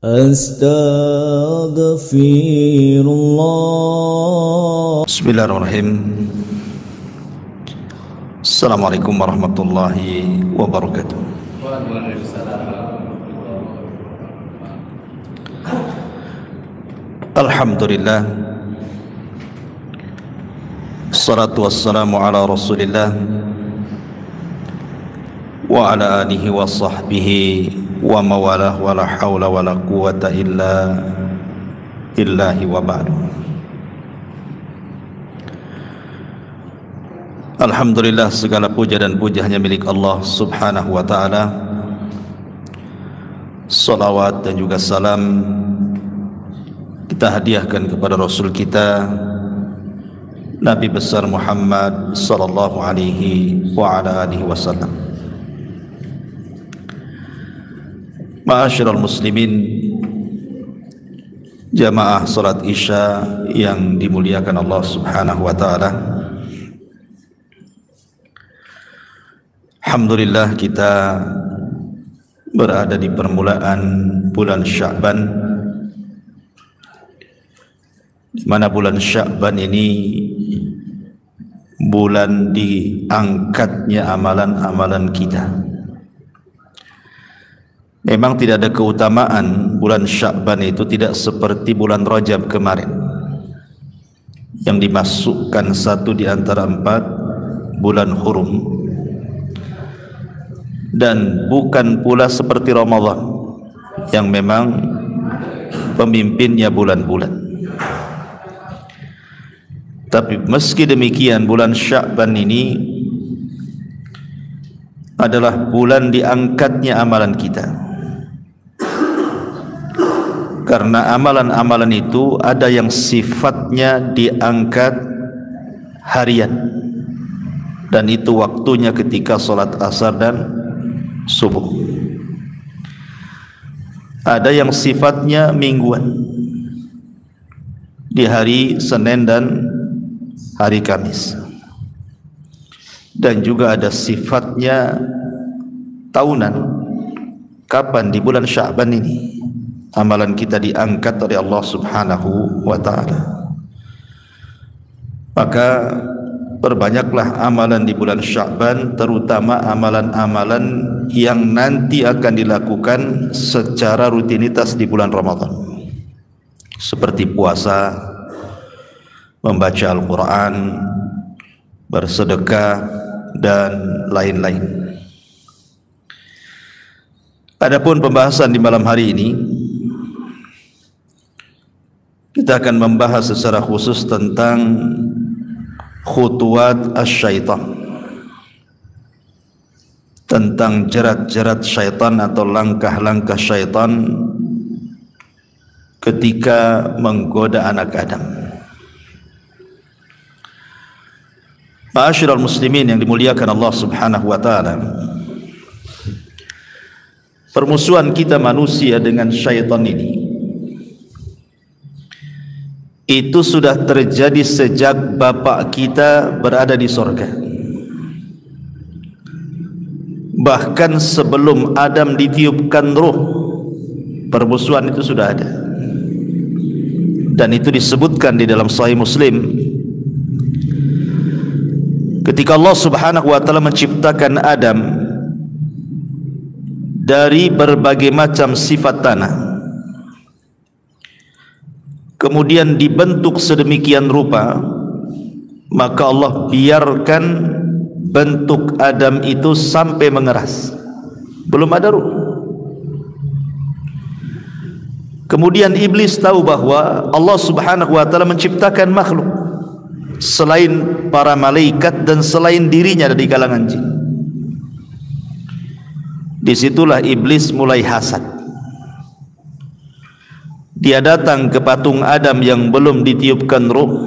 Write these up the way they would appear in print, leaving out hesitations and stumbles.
Astaghfirullah. Bismillahirrahmanirrahim. Assalamualaikum warahmatullahi wabarakatuh. Alhamdulillah, assalatu wassalamu ala rasulillah wa ala alihi wa sahbihi wa mawalah wa la hawla wa la quwata illa billahi wa ba'du. Alhamdulillah, segala puja dan puja hanya milik Allah subhanahu wa ta'ala. Salawat dan juga salam kita hadiahkan kepada Rasul kita Nabi besar Muhammad sallallahu alaihi wa ala alihi wasallam. Ma'asyiral muslimin, jamaah salat Isya yang dimuliakan Allah subhanahu wa ta'ala. Alhamdulillah, kita berada di permulaan bulan Sya'ban, di mana bulan Sya'ban ini bulan diangkatnya amalan-amalan kita. Memang tidak ada keutamaan bulan Sya'ban itu tidak seperti bulan Rajab kemarin yang dimasukkan satu di antara 4 bulan hurum, dan bukan pula seperti Ramadan yang memang pemimpinnya bulan-bulan. Tapi meski demikian, bulan Sya'ban ini adalah bulan diangkatnya amalan kita, karena amalan-amalan itu ada yang sifatnya diangkat harian, dan itu waktunya ketika sholat asar dan subuh. Ada yang sifatnya mingguan, di hari Senin dan hari Kamis, dan juga ada sifatnya tahunan. Kapan? Di bulan Sya'ban ini amalan kita diangkat oleh Allah subhanahu wa ta'ala. Maka perbanyaklah amalan di bulan Sya'ban, terutama amalan-amalan yang nanti akan dilakukan secara rutinitas di bulan Ramadan, seperti puasa, membaca Al-Quran, bersedekah, dan lain-lain. Adapun pembahasan di malam hari ini, kita akan membahas secara khusus tentang khutuwat asy-syaitan, tentang jerat-jerat syaitan atau langkah-langkah syaitan ketika menggoda anak Adam. Ma'asyiral muslimin yang dimuliakan Allah subhanahu wa ta'ala, permusuhan kita manusia dengan syaitan ini itu sudah terjadi sejak bapak kita berada di sorga. Bahkan sebelum Adam ditiupkan ruh, permusuhan itu sudah ada, dan itu disebutkan di dalam Sahih Muslim ketika Allah subhanahu wa ta'ala menciptakan Adam dari berbagai macam sifat tanah, kemudian dibentuk sedemikian rupa, maka Allah biarkan bentuk Adam itu sampai mengeras, belum ada ruh. Kemudian iblis tahu bahwa Allah subhanahu wa ta'ala menciptakan makhluk selain para malaikat dan selain dirinya dari kalangan jin. Disitulah iblis mulai hasad. Dia datang ke patung Adam yang belum ditiupkan ruh,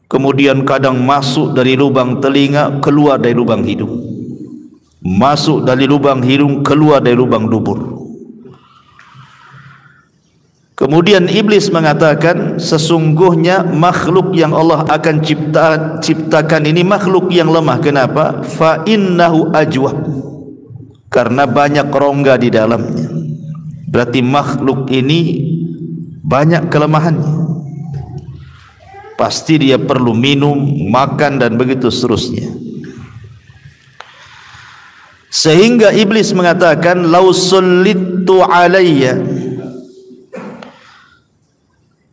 kemudian kadang masuk dari lubang telinga, keluar dari lubang hidung, masuk dari lubang hidung, keluar dari lubang dubur. Kemudian iblis mengatakan, sesungguhnya makhluk yang Allah akan ciptakan ini makhluk yang lemah. Kenapa? Fa innahu ajwab, karena banyak rongga di dalamnya. Berarti makhluk ini banyak kelemahannya. Pasti dia perlu minum, makan dan begitu seterusnya. Sehingga iblis mengatakan, "Lau sullitu alayya."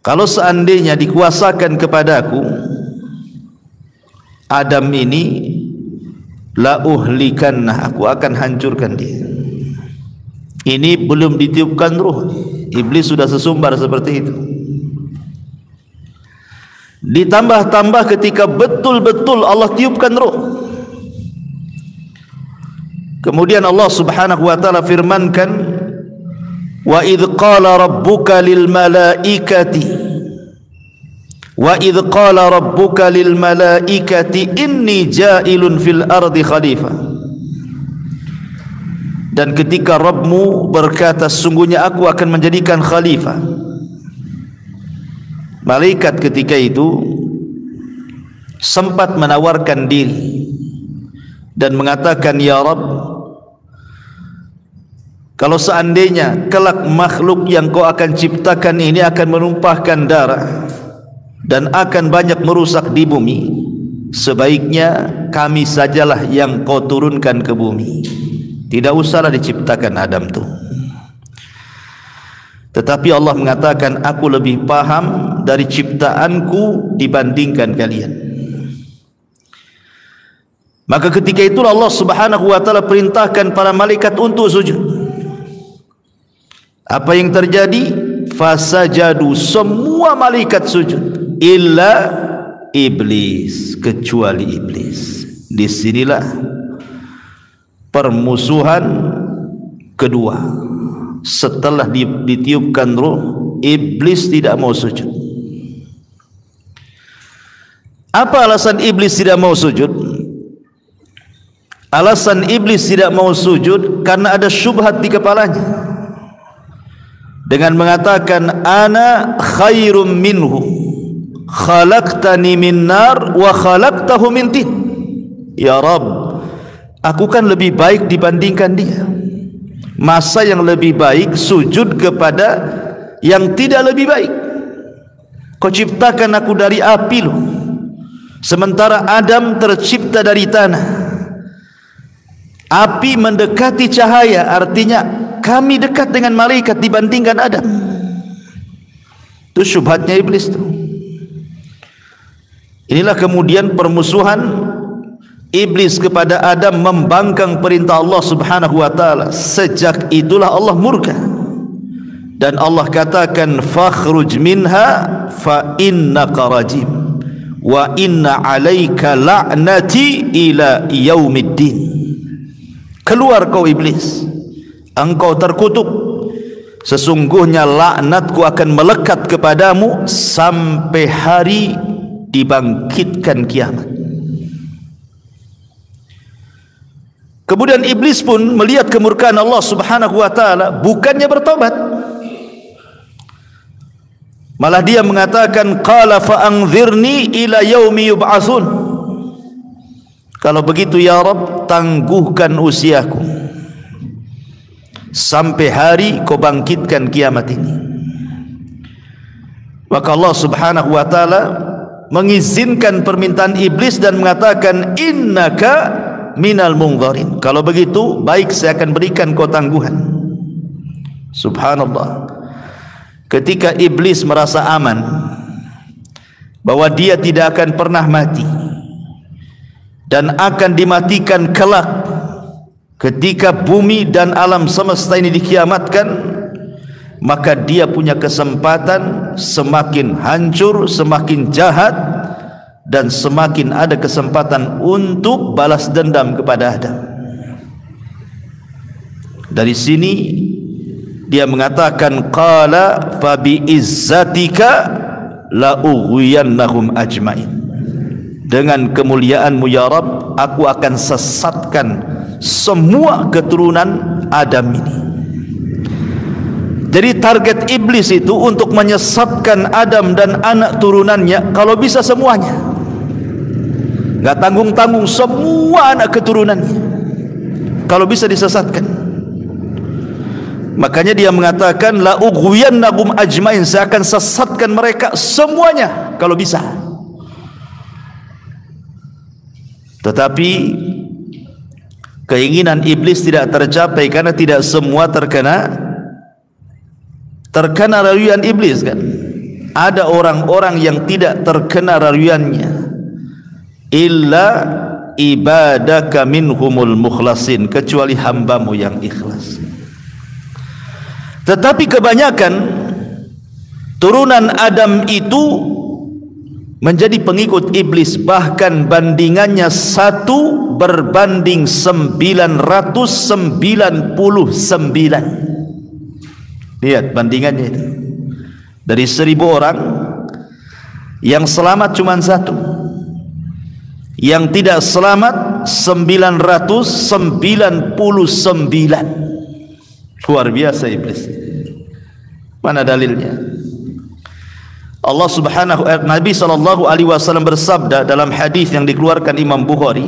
Kalau seandainya dikuasakan kepadaku Adam ini, la uhlikanna, aku akan hancurkan dia. Ini belum ditiupkan ruh. Iblis sudah sesumbar seperti itu. Ditambah-tambah ketika betul-betul Allah tiupkan ruh. Kemudian Allah Subhanahu wa taala firmankan, wa idh qala rabbuka lil malaikati inni ja'ilun fil ardi khalifah. Dan ketika Rabbmu berkata, sungguhnya aku akan menjadikan khalifah. Malaikat ketika itu sempat menawarkan diri dan mengatakan, ya Rabb, kalau seandainya kelak makhluk yang kau akan ciptakan ini akan menumpahkan darah dan akan banyak merusak di bumi, sebaiknya kami sajalah yang kau turunkan ke bumi. Tidak usahlah diciptakan Adam tu. Tetapi Allah mengatakan, aku lebih paham dari ciptaanku dibandingkan kalian. Maka ketika itulah Allah Subhanahu wa taala perintahkan para malaikat untuk sujud. Apa yang terjadi? Fasajadu, semua malaikat sujud, illa iblis, kecuali iblis. Disinilah permusuhan kedua. Setelah ditiupkan ruh, iblis tidak mau sujud. Apa alasan iblis tidak mau sujud? Alasan iblis tidak mau sujud karena ada syubhat di kepalanya, dengan mengatakan, ana khairum minhu, khalaqtani min nar wa khalaqtahu min tin. Ya Rabb, aku kan lebih baik dibandingkan dia. Masa yang lebih baik sujud kepada yang tidak lebih baik? Kau ciptakan aku dari api loh, sementara Adam tercipta dari tanah. Api mendekati cahaya, artinya kami dekat dengan malaikat dibandingkan Adam. Itu syubhatnya iblis itu. Inilah kemudian permusuhan iblis kepada Adam membangkang perintah Allah Subhanahu wa taala. Sejak itulah Allah murka. Dan Allah katakan, fakhruj minha fa innaka rajim wa inna 'alaika la'nati ila yaumiddin. Keluar kau iblis, engkau terkutuk. Sesungguhnya laknatku akan melekat kepadamu sampai hari dibangkitkan kiamat. Kemudian iblis pun melihat kemurkaan Allah Subhanahu wa taala, bukannya bertobat, malah dia mengatakan, qala fa anzirni ila yaumi yub'atsun. Kalau begitu ya Rabb, tangguhkan usiaku sampai hari kau bangkitkan kiamat ini. Maka Allah Subhanahu wa taala mengizinkan permintaan iblis dan mengatakan, innaka minal munzarin. Kalau begitu, baik, saya akan berikan kau tangguhan. Subhanallah. Ketika iblis merasa aman bahwa dia tidak akan pernah mati dan akan dimatikan kelak ketika bumi dan alam semesta ini dikiamatkan, maka dia punya kesempatan semakin hancur, semakin jahat, dan semakin ada kesempatan untuk balas dendam kepada Adam. Dari sini dia mengatakan, qala fa bi izzatika la ughwiyannahum ajmain. Dengan kemuliaanmu ya Rabb, aku akan sesatkan semua keturunan Adam ini. Jadi target iblis itu untuk menyesatkan Adam dan anak turunannya, kalau bisa semuanya, nggak tanggung-tanggung, semua anak keturunannya kalau bisa disesatkan. Makanya dia mengatakan la ughwiyannahum ajmain, saya akan sesatkan mereka semuanya kalau bisa. Tetapi keinginan iblis tidak tercapai karena tidak semua terkena rayuan iblis kan. Ada orang-orang yang tidak terkena rayuannya, illa ibadaka minhumul mukhlasin, kecuali hambamu yang ikhlas. Tetapi kebanyakan turunan Adam itu menjadi pengikut iblis, bahkan bandingannya 1 berbanding 999. Lihat bandingannya itu. Dari 1000 orang, yang selamat cuma 1, yang tidak selamat 999. Luar biasa iblis. Mana dalilnya? Allah Subhanahu Nabi sallallahu alaihi wasallam bersabda dalam hadis yang dikeluarkan Imam Bukhari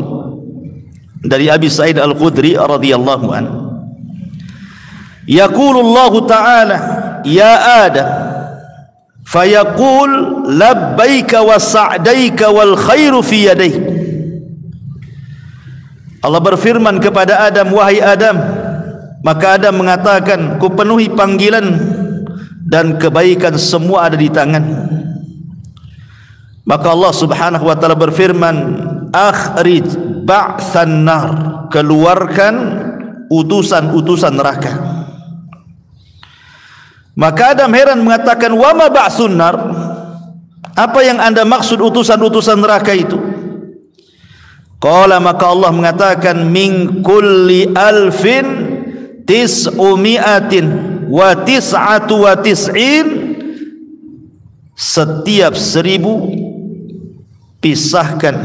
dari Abi Sa'id Al-Khudri radhiyallahu anhu, yaqulu Allah ta'ala ya Adam fayaqul labbaika wa sa'daika wal khairu fi yadayk. Allah berfirman kepada Adam, wahai Adam, maka Adam mengatakan, ku penuhi panggilan dan kebaikan semua ada di tangan. Maka Allah Subhanahu wa taala berfirman, akhrij ba'than nar, keluarkan utusan-utusan neraka. Maka Adam heran mengatakan, wa ma ba'tsun nar, apa yang Anda maksud utusan-utusan neraka itu? Qala, maka Allah mengatakan, min kulli alfin tis'umi'atin wa tis'atu wa tis'in, setiap 1000 pisahkan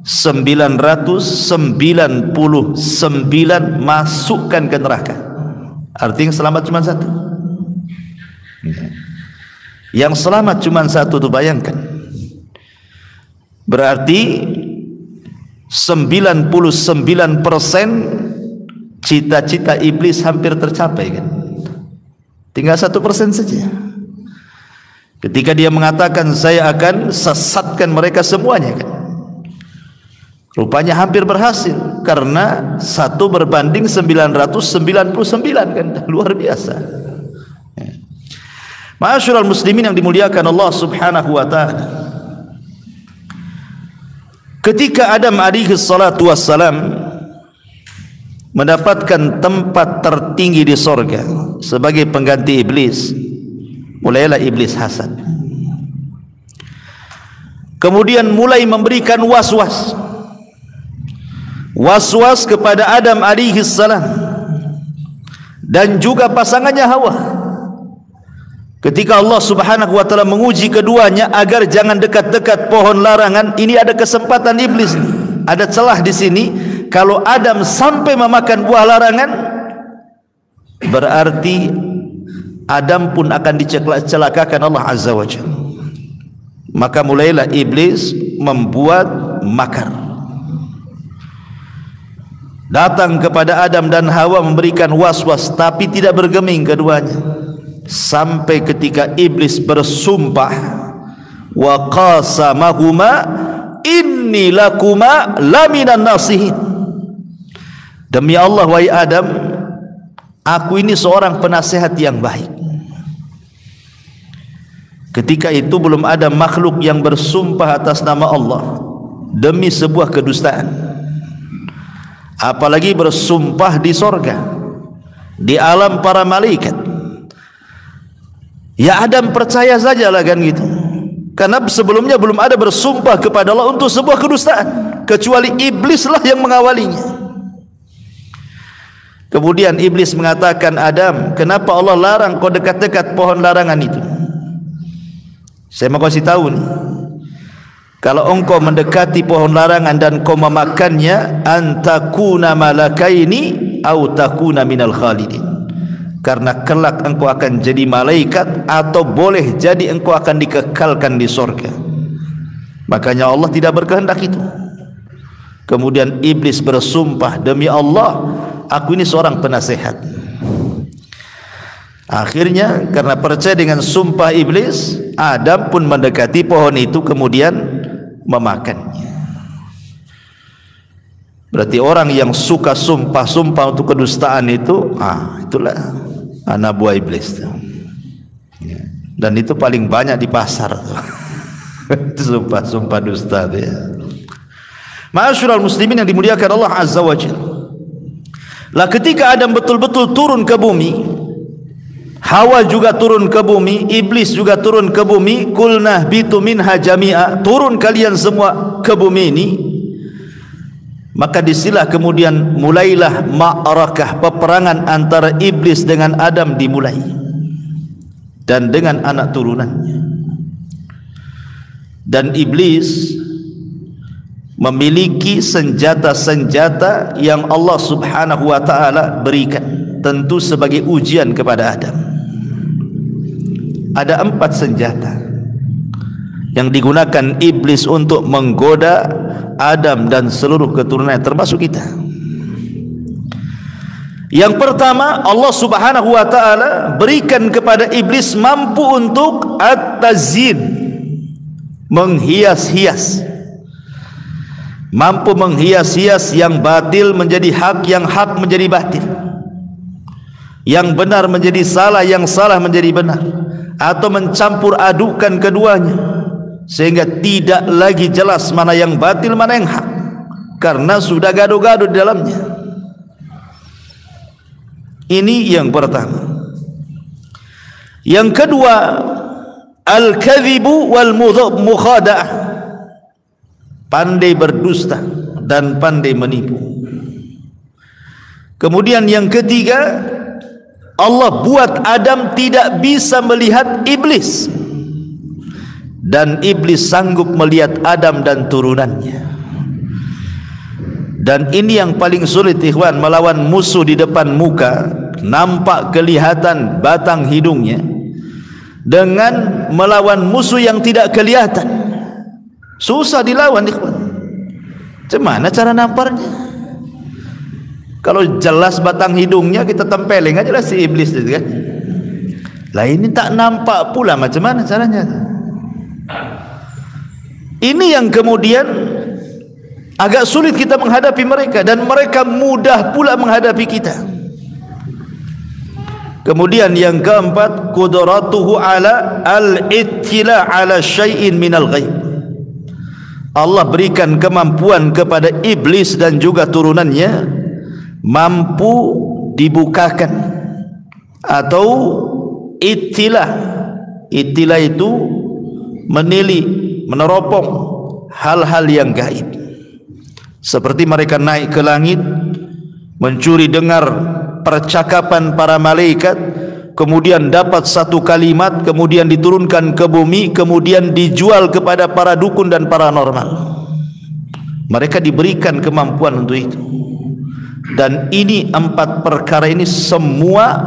999, masukkan ke neraka. Artinya selamat cuma 1. Yang selamat cuma 1 tuh, bayangkan. Berarti 99% cita-cita iblis hampir tercapai kan. Tinggal 1% saja. Ketika dia mengatakan saya akan sesatkan mereka semuanya kan, rupanya hampir berhasil, karena 1 berbanding 999 kan, luar biasa. Ma'asyiral muslimin yang dimuliakan Allah Subhanahu wa taala, ketika Adam alaihi salatu wassalam mendapatkan tempat tertinggi di sorga sebagai pengganti iblis, mulailah iblis hasad. Kemudian mulai memberikan was-was kepada Adam alaihi salam dan juga pasangannya Hawa. Ketika Allah Subhanahu wa taala menguji keduanya agar jangan dekat-dekat pohon larangan, ini ada kesempatan iblis, ada celah di sini. Kalau Adam sampai memakan buah larangan, berarti Adam pun akan dicelakakan Allah Azza wa Jalla. Maka mulailah iblis membuat makar, datang kepada Adam dan Hawa memberikan was-was, tapi tidak bergeming keduanya. Sampai ketika iblis bersumpah, wa qasamahuma inni lakuma laminan nasihin, demi Allah wahai Adam, aku ini seorang penasehat yang baik. Ketika itu belum ada makhluk yang bersumpah atas nama Allah demi sebuah kedustaan, apalagi bersumpah di sorga, di alam para malaikat. Ya Adam percaya sajalah kan gitu, karena sebelumnya belum ada bersumpah kepada Allah untuk sebuah kedustaan, kecuali iblislah yang mengawalinya. Kemudian iblis mengatakan, Adam, kenapa Allah larang kau dekat-dekat pohon larangan itu? Saya mau kasih tahu nih, kalau engkau mendekati pohon larangan dan kau memakannya, antakuna malakaini au takuna minal khalidin, karena kelak engkau akan jadi malaikat atau boleh jadi engkau akan dikekalkan di surga. Makanya Allah tidak berkehendak itu. Kemudian iblis bersumpah, demi Allah, aku ini seorang penasehat. Akhirnya karena percaya dengan sumpah iblis, Adam pun mendekati pohon itu kemudian memakannya. Berarti orang yang suka sumpah-sumpah untuk kedustaan itu, itulah anak buah iblis. Dan itu paling banyak di pasar. Sumpah-sumpah dusta itu ya. Ma'asyiral muslimin yang dimuliakan Allah Azza wa Jalla. Lah ketika Adam betul-betul turun ke bumi, Hawa juga turun ke bumi, iblis juga turun ke bumi, kulnah bitu minha jami'a, turun kalian semua ke bumi ini. Maka disilah kemudian mulailah ma'arakah, peperangan antara iblis dengan Adam dimulai, dan dengan anak turunannya. Dan iblis memiliki senjata-senjata yang Allah Subhanahu wa ta'ala berikan, tentu sebagai ujian kepada Adam. Ada 4 senjata yang digunakan iblis untuk menggoda Adam dan seluruh keturunannya, termasuk kita. Yang pertama, Allah Subhanahu wa ta'ala berikan kepada iblis mampu untuk at-tazyin, menghias-hias, mampu menghias-hias yang batil menjadi hak, yang hak menjadi batil, yang benar menjadi salah, yang salah menjadi benar, atau mencampur adukan keduanya sehingga tidak lagi jelas mana yang batil mana yang hak, karena sudah gaduh-gaduh di dalamnya. Ini yang pertama. Yang kedua, al-kadhibu wal mukhada'ah, pandai berdusta dan pandai menipu. Kemudian yang ketiga, Allah buat Adam tidak bisa melihat iblis, dan iblis sanggup melihat Adam dan turunannya. Dan ini yang paling sulit ikhwan, melawan musuh di depan muka, nampak kelihatan batang hidungnya, dengan melawan musuh yang tidak kelihatan. Susah dilawan ikhwan. Macam mana cara namparnya? Kalau jelas batang hidungnya kita tempelin aja lah si iblis itu kan. Lah ini tak nampak pula, macam mana caranya? Ini yang kemudian agak sulit kita menghadapi mereka, dan mereka mudah pula menghadapi kita. Kemudian yang keempat, qudratuhu ala al-ittila ala syai'in minal ghaib. Allah berikan kemampuan kepada iblis dan juga turunannya, mampu dibukakan atau ittilah. Ittilah itu menili, meneropong hal-hal yang gaib. Seperti mereka naik ke langit, mencuri dengar percakapan para malaikat, kemudian dapat satu kalimat, kemudian diturunkan ke bumi, kemudian dijual kepada para dukun dan paranormal. Mereka diberikan kemampuan untuk itu. Dan ini 4 perkara ini semua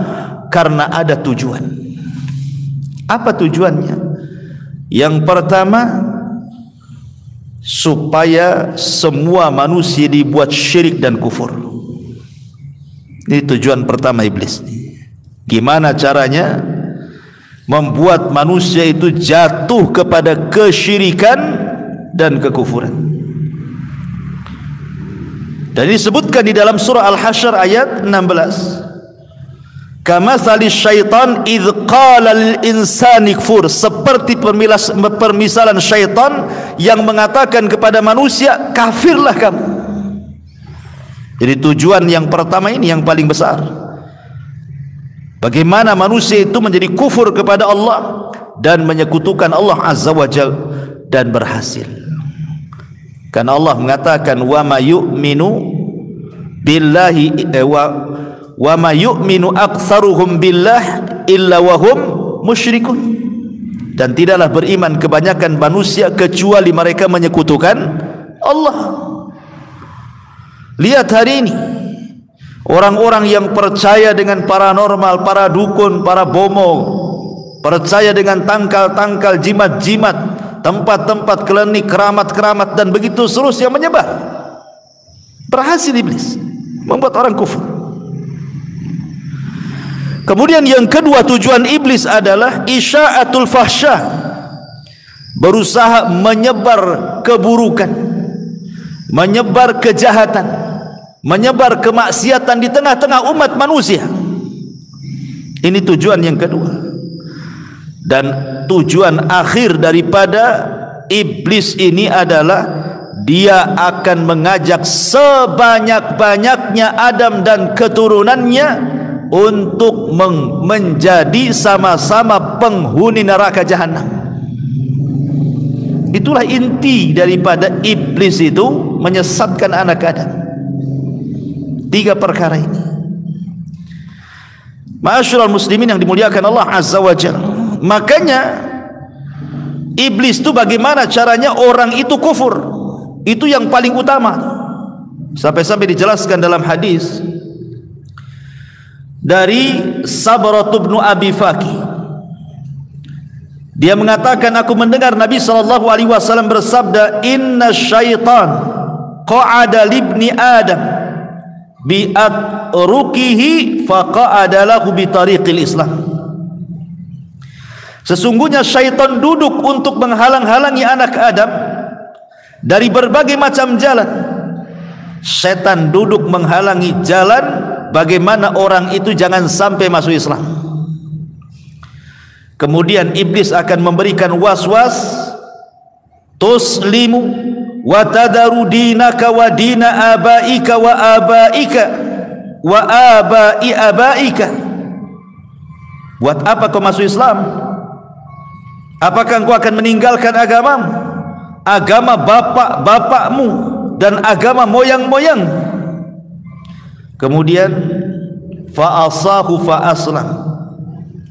karena ada tujuan. Apa tujuannya? Yang pertama, supaya semua manusia dibuat syirik dan kufur. Ini tujuan pertama iblis. Gimana caranya membuat manusia itu jatuh kepada kesyirikan dan kekufuran. Dan disebutkan di dalam surah Al-Hasyr ayat 16, kamatsali syaitan idz qala lil insani kfur, seperti permisalan syaitan yang mengatakan kepada manusia, kafirlah kamu. Jadi tujuan yang pertama ini yang paling besar, bagaimana manusia itu menjadi kufur kepada Allah dan menyekutukan Allah Azza wa Jalla, dan berhasil. Karena Allah mengatakan wa ma yu'minu billahi wa ma yu'minu aktsaruhum billah illa wa hum musyrikun, dan tidaklah beriman kebanyakan manusia kecuali mereka menyekutukan Allah. Lihat hari ini orang-orang yang percaya dengan paranormal, para dukun, para bomo, percaya dengan tangkal-tangkal, jimat-jimat, tempat-tempat klinik, keramat-keramat, dan begitu seterusnya menyebar. Berhasil iblis membuat orang kufur. Kemudian yang kedua, tujuan iblis adalah isya'atul fahsyah, berusaha menyebar keburukan, menyebar kejahatan, menyebar kemaksiatan di tengah-tengah umat manusia. Ini tujuan yang kedua. Dan tujuan akhir daripada iblis ini adalah dia akan mengajak sebanyak-banyaknya Adam dan keturunannya untuk menjadi sama-sama penghuni neraka jahanam. Itulah inti daripada iblis itu, menyesatkan anak Adam. 3 perkara ini. Ma'asyiral muslimin yang dimuliakan Allah Azza wa Jalla. Makanya iblis itu bagaimana caranya orang itu kufur, itu yang paling utama. Sampai-sampai dijelaskan dalam hadis dari Sabrah bin Abi Faki. Dia mengatakan, aku mendengar Nabi SAW bersabda, inna syaitan qa'ada libni Adam bi'atrukihi faqa'ada lahu bitariqil Islam. Sesungguhnya syaitan duduk untuk menghalang-halangi anak Adam dari berbagai macam jalan. Setan duduk menghalangi jalan bagaimana orang itu jangan sampai masuk Islam. Kemudian iblis akan memberikan was-was, tuslimu wa tadaru dinaka wa dina abaika wa abaika wa abai abaika. Buat apa kau masuk Islam? Apakah engkau akan meninggalkan agamamu, agama bapak-bapakmu dan agama moyang-moyang? Kemudian fa'asahu fa'aslam.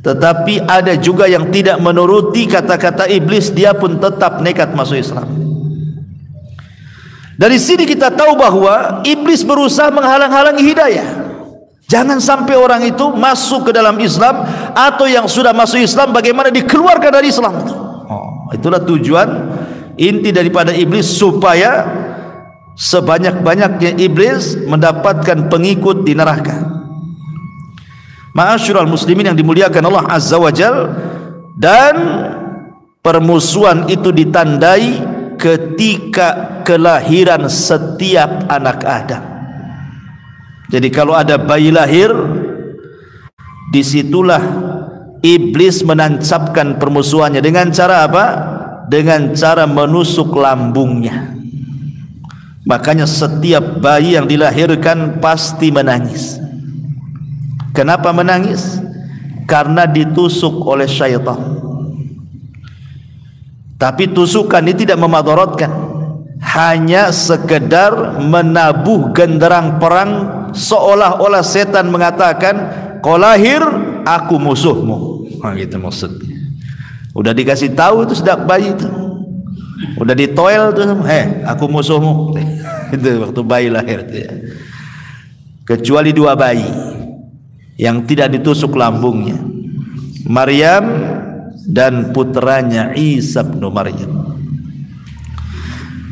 Tetapi ada juga yang tidak menuruti kata-kata iblis, dia pun tetap nekat masuk Islam. Dari sini kita tahu bahwa iblis berusaha menghalang-halangi hidayah. Jangan sampai orang itu masuk ke dalam Islam, atau yang sudah masuk Islam bagaimana dikeluarkan dari Islam. Itulah tujuan inti daripada iblis, supaya sebanyak-banyaknya iblis mendapatkan pengikut di neraka. Ma'asyiral muslimin yang dimuliakan Allah Azza wa Jal. Dan permusuhan itu ditandai ketika kelahiran setiap anak Adam. Jadi kalau ada bayi lahir, disitulah iblis menancapkan permusuhannya. Dengan cara apa? Dengan cara menusuk lambungnya. Makanya setiap bayi yang dilahirkan pasti menangis. Kenapa menangis? Karena ditusuk oleh syaitan. Tapi tusukan ini tidak memadaratkan, hanya sekedar menabuh genderang perang, seolah-olah setan mengatakan, kau lahir, aku musuhmu. Gitu maksudnya. Udah dikasih tahu itu sejak bayi itu, udah ditoel tuh, aku musuhmu. Itu waktu bayi lahir itu ya. Kecuali 2 bayi yang tidak ditusuk lambungnya, Maryam dan putranya Isa bin Maryam.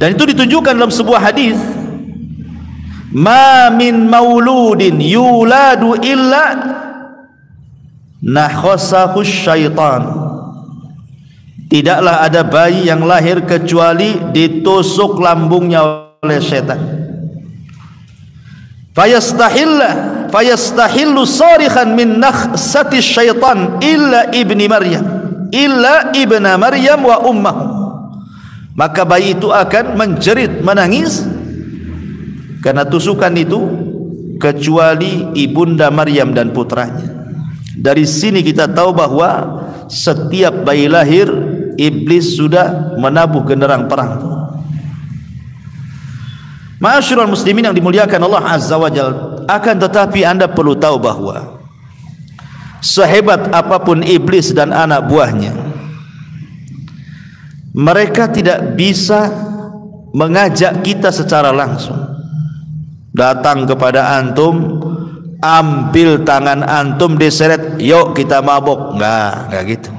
Dan itu ditunjukkan dalam sebuah hadis, ma min mauludin yuladu illa nakhasahu syaitan. Tidaklah ada bayi yang lahir kecuali ditusuk lambungnya oleh setan. Fayastahillu sarikhan min nakhsati syaitan illa ibni Maryam, illa ibna Maryam wa ummahu. Maka bayi itu akan menjerit, menangis karena tusukan itu, kecuali ibunda Maryam dan putranya. Dari sini kita tahu bahwa setiap bayi lahir iblis sudah menabuh genderang perang. Ma'asyiral muslimin yang dimuliakan Allah Azza wa Jalla. Akan tetapi Anda perlu tahu bahwa sehebat apapun iblis dan anak buahnya, mereka tidak bisa mengajak kita secara langsung. Datang kepada antum, ambil tangan antum, diseret, yuk kita mabok. Enggak gitu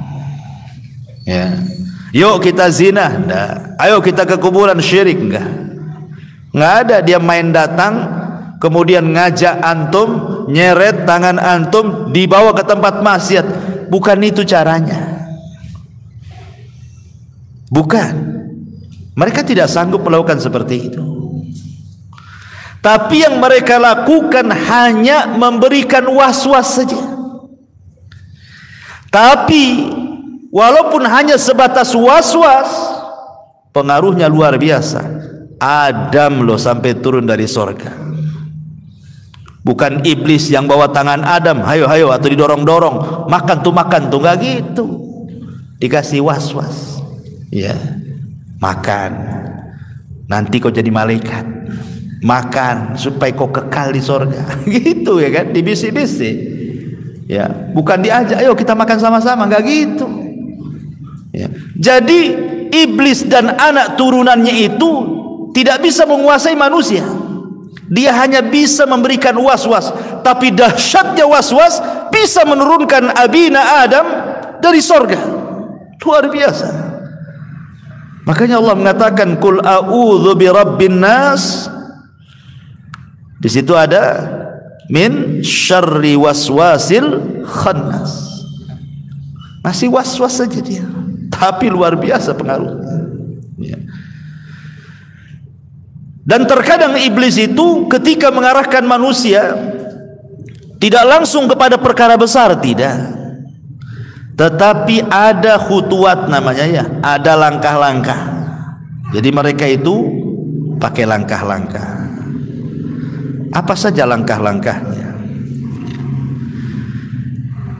ya. Yuk kita zina, enggak. Ayo kita ke kuburan syirik, enggak ada. Dia main datang kemudian ngajak antum nyeret tangan antum dibawa ke tempat maksiat. Bukan itu caranya. Bukan. Mereka tidak sanggup melakukan seperti itu. Tapi yang mereka lakukan hanya memberikan was-was saja. Tapi walaupun hanya sebatas was-was, pengaruhnya luar biasa. Adam loh sampai turun dari sorga. Bukan iblis yang bawa tangan Adam, hayo hayo, atau didorong-dorong, makan tuh nggak gitu. Dikasih was-was, ya, makan, nanti kau jadi malaikat, makan supaya kau kekal di sorga, gitu ya kan, dibisi-bisi, ya, bukan diajak, ayo kita makan sama-sama, nggak gitu. Ya. Jadi iblis dan anak turunannya itu tidak bisa menguasai manusia. Dia hanya bisa memberikan was-was. Tapi dahsyatnya was-was bisa menurunkan abina Adam dari sorga. Luar biasa. Makanya Allah mengatakan Qul a'udzu birabbin nas. Di situ ada min syarri waswasil khannas. Masih was-was saja dia, tapi luar biasa pengaruhnya. Ya. Dan terkadang iblis itu ketika mengarahkan manusia tidak langsung kepada perkara besar, tidak, tetapi ada khutuwat namanya, ya, ada langkah-langkah. Jadi mereka itu pakai langkah-langkah. Apa saja langkah-langkahnya?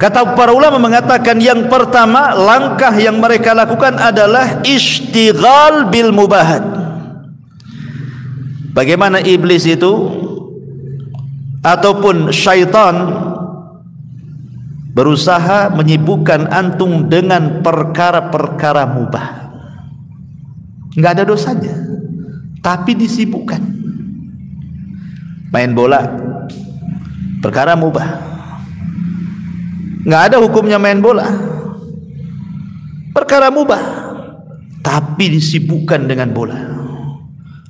Kata para ulama mengatakan yang pertama, langkah yang mereka lakukan adalah ishtighal bil mubahat. Bagaimana iblis itu ataupun syaitan berusaha menyibukkan antum dengan perkara-perkara mubah. Nggak ada dosanya, tapi disibukkan. Main bola, perkara mubah. Nggak ada hukumnya main bola, perkara mubah, tapi disibukkan dengan bola.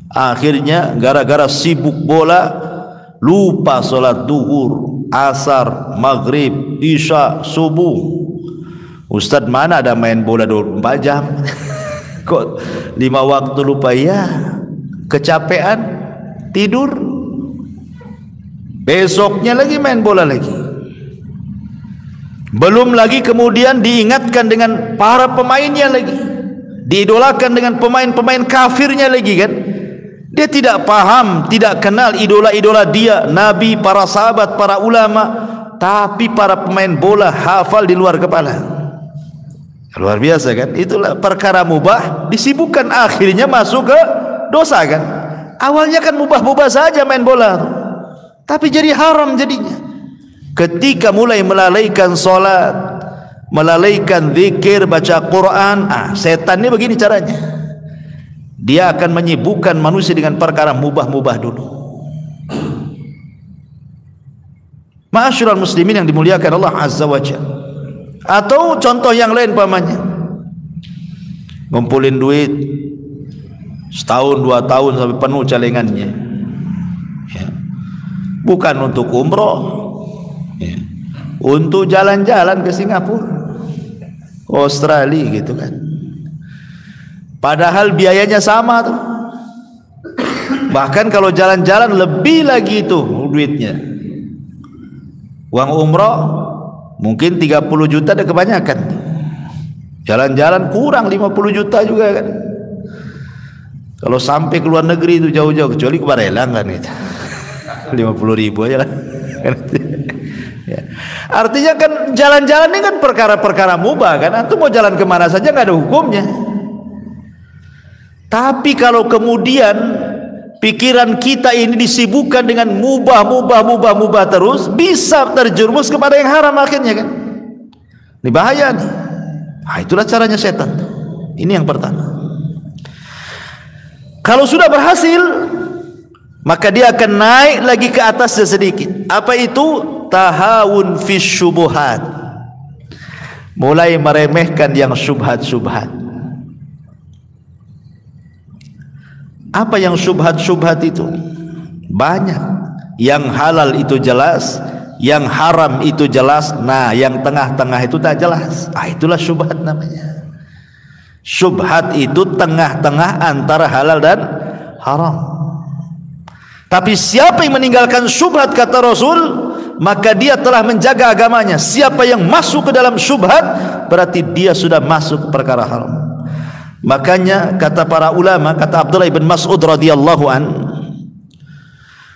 Akhirnya gara-gara sibuk bola lupa sholat duhur, asar, maghrib, isya, subuh. Ustadz, mana ada main bola 24 jam? Kok 5 waktu lupa? Ya, kecapean, tidur, besoknya lagi main bola lagi. Belum lagi kemudian diingatkan dengan para pemainnya lagi, diidolakan dengan pemain-pemain kafirnya lagi kan. Dia tidak paham, tidak kenal idola-idola dia, nabi, para sahabat, para ulama, tapi para pemain bola hafal di luar kepala. Luar biasa kan? Itulah perkara mubah disibukkan, akhirnya masuk ke dosa kan. Awalnya kan mubah-mubah saja main bola, tapi jadi haram jadinya. Ketika mulai melalaikan solat, melalaikan zikir, baca Quran, setan ini begini caranya. Dia akan menyibukkan manusia dengan perkara mubah-mubah dulu. Ma'asyiral muslimin yang dimuliakan Allah Azza wa Jalla. Atau contoh yang lain pamannya, ngumpulin duit setahun 2 tahun sampai penuh celengannya, ya. Bukan untuk umroh, ya, untuk jalan-jalan ke Singapura, Australia gitu kan. Padahal biayanya sama tuh. Bahkan kalau jalan-jalan lebih lagi itu duitnya. Uang umroh mungkin 30 juta ada kebanyakan. Jalan-jalan kurang 50 juta juga kan. Kalau sampai ke luar negeri itu jauh-jauh, kecuali ke Barelang kan gitu. 50.000 aja lah. Ya. Artinya kan jalan-jalan ini kan perkara-perkara mubah kan. Antum mau jalan kemana saja nggak ada hukumnya. Tapi kalau kemudian pikiran kita ini disibukkan dengan mubah terus, bisa terjerumus kepada yang haram akhirnya kan. Ini bahaya nih. Itulah caranya setan. Ini yang pertama. Kalau sudah berhasil, maka dia akan naik lagi ke atasnya sedikit. Apa itu? Tahawun fi syubuhat. Mulai meremehkan yang syubhat-syubhat. Apa yang syubhat-syubhat itu? Banyak. Yang halal itu jelas, yang haram itu jelas, nah yang tengah-tengah itu tak jelas. Itulah syubhat namanya. Syubhat itu tengah-tengah antara halal dan haram. Tapi siapa yang meninggalkan syubhat, kata Rasul, maka dia telah menjaga agamanya. Siapa yang masuk ke dalam syubhat, berarti dia sudah masuk ke perkara haram. Makanya kata para ulama, kata Abdullah bin Mas'ud radhiyallahu an,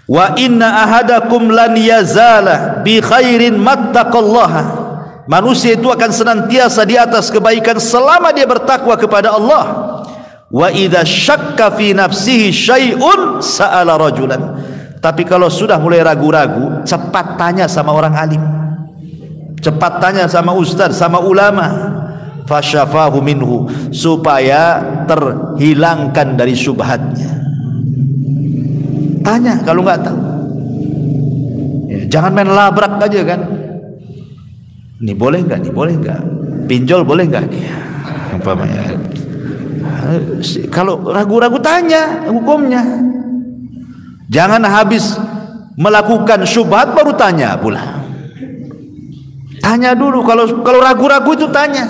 wa inna ahadakum lan yazala bi khairin mattaqallaha. Manusia itu akan senantiasa di atas kebaikan selama dia bertakwa kepada Allah. Wa idza syakka fi nafsihi syai'un sa'ala rajulan. Tapi kalau sudah mulai ragu-ragu, cepat tanya sama orang alim, cepat tanya sama ustaz, sama ulama, fasyafahu minhu, supaya terhilangkan dari syubhatnya. Tanya kalau nggak tahu, ya, jangan main labrak aja kan. Ini boleh nggak? Ini boleh nggak? Pinjol boleh nggak? Nih, umpamanya. Kalau ragu-ragu tanya hukumnya. Jangan habis melakukan syubhat baru tanya pula. Tanya dulu. Kalau ragu-ragu itu tanya.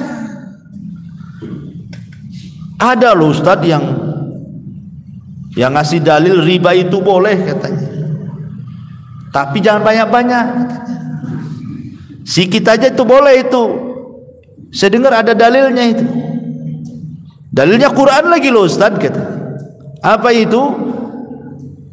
Ada loh ustadz yang ngasih dalil riba itu boleh katanya, tapi jangan banyak-banyak katanya. Sikit aja itu boleh itu. Saya dengar ada dalilnya itu. Dalilnya Quran lagi loh ustaz kata. Apa itu?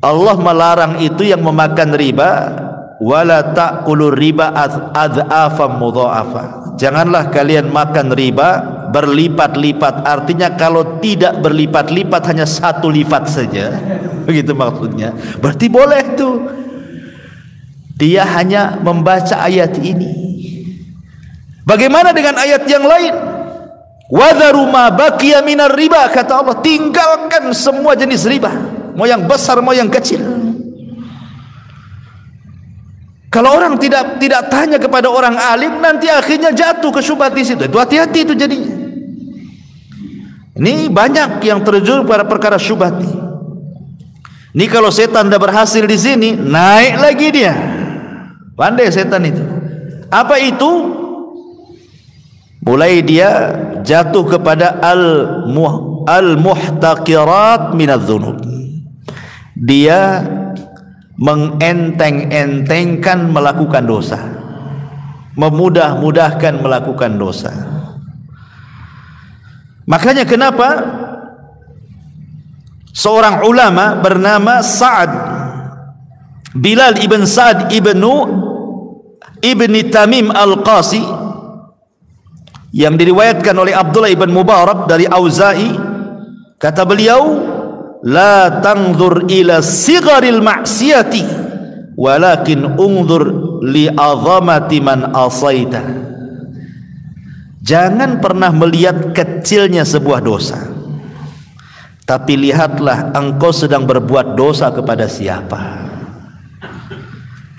Allah melarang itu yang memakan riba, wala ta'kulur riba adhafam mudha'afa. Janganlah kalian makan riba berlipat-lipat. Artinya kalau tidak berlipat-lipat hanya satu lipat saja. Begitu maksudnya. Berarti boleh tuh. Dia hanya membaca ayat ini. Bagaimana dengan ayat yang lain? Wadharu ma baqiya minar riba, kata Allah, tinggalkan semua jenis riba, mau yang besar mau yang kecil. Kalau orang tidak tanya kepada orang alim, nanti akhirnya jatuh ke syubhat di situ. Itu hati-hati itu jadinya. Ini banyak yang terjun pada perkara syubhat ini. Ini kalau setan dah berhasil di sini, naik lagi dia. Pandai setan itu. Apa itu? Mulai dia jatuh kepada al-muhtaqirat minadz-dzunub. Dia mengenteng-entengkan melakukan dosa, memudah-mudahkan melakukan dosa. Makanya kenapa seorang ulama bernama Sa'ad Bilal ibn Sa'ad ibni Tamim al-Qasi, yang diriwayatkan oleh Abdullah ibn Mubarak dari Auza'i, kata beliau, la tanzur ila sigharil ma'siyati walakin unzur li azamati man asaita. Jangan pernah melihat kecilnya sebuah dosa, tapi lihatlah engkau sedang berbuat dosa kepada siapa.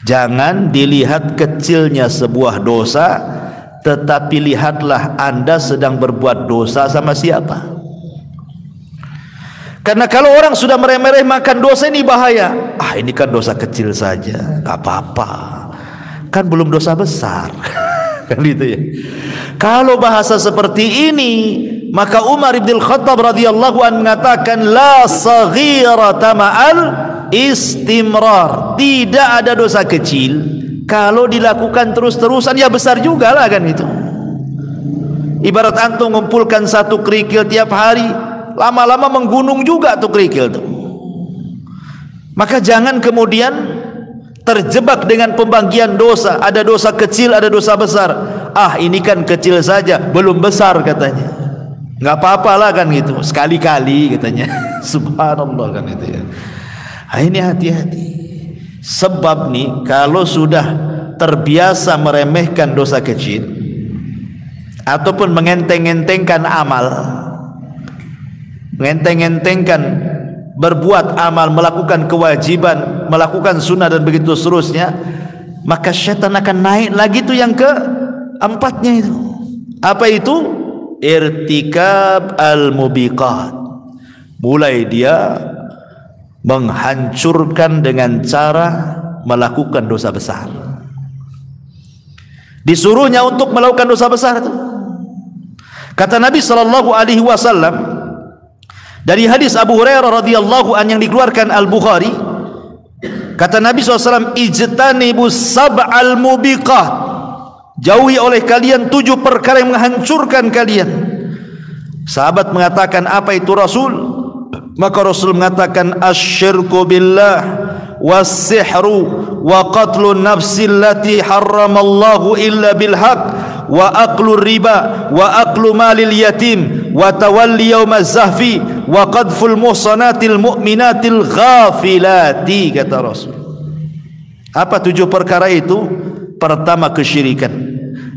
Jangan dilihat kecilnya sebuah dosa, tetapi lihatlah Anda sedang berbuat dosa sama siapa. Karena kalau orang sudah meremeh-remehkan dosa, ini bahaya. Ini kan dosa kecil saja, gak apa-apa, kan belum dosa besar. Kan gitu ya. Kalau bahasa seperti ini, maka Umar bin Khattab radhiyallahu anhu mengatakan, la saghirata ma'al istimrar. Tidak ada dosa kecil kalau dilakukan terus-terusan, ya besar juga lah kan itu. Ibarat antum mengumpulkan satu kerikil tiap hari, lama-lama menggunung juga tuh kerikil tuh. Maka jangan kemudian terjebak dengan pembagian dosa. Ada dosa kecil, ada dosa besar. Ini kan kecil saja, belum besar katanya. Nggak apa-apalah kan gitu, sekali-kali katanya. Subhanallah kan itu ya. Ini hati-hati. Sebab nih, kalau sudah terbiasa meremehkan dosa kecil ataupun mengenteng-entengkan amal, mengenteng-entengkan berbuat amal, melakukan kewajiban, melakukan sunnah dan begitu seterusnya, maka syaitan akan naik lagi tuh yang keempatnya itu. Apa itu? Irtikab al-mubiqat. Mulai dia menghancurkan dengan cara melakukan dosa besar. Disuruhnya untuk melakukan dosa besar itu. Kata Nabi SAW dari hadis Abu Hurairah radhiyallahu an yang dikeluarkan Al-Bukhari, kata Nabi SAW, ijtanibus sab'al mubiqat, jauhi oleh kalian 7 perkara yang menghancurkan kalian. Sahabat mengatakan, apa itu Rasul? Maka Rasul mengatakan, asyirku billah was-sihru wa qatlun nafsi allati harramallahu illa bilhaq wa aklu riba wa aklu malil yatim wa tawalli yawmaz zahfi wa qadful muhsanatil mu'minatil ghafilati, kata Rasul. Apa 7 perkara itu? Pertama, kesyirikan.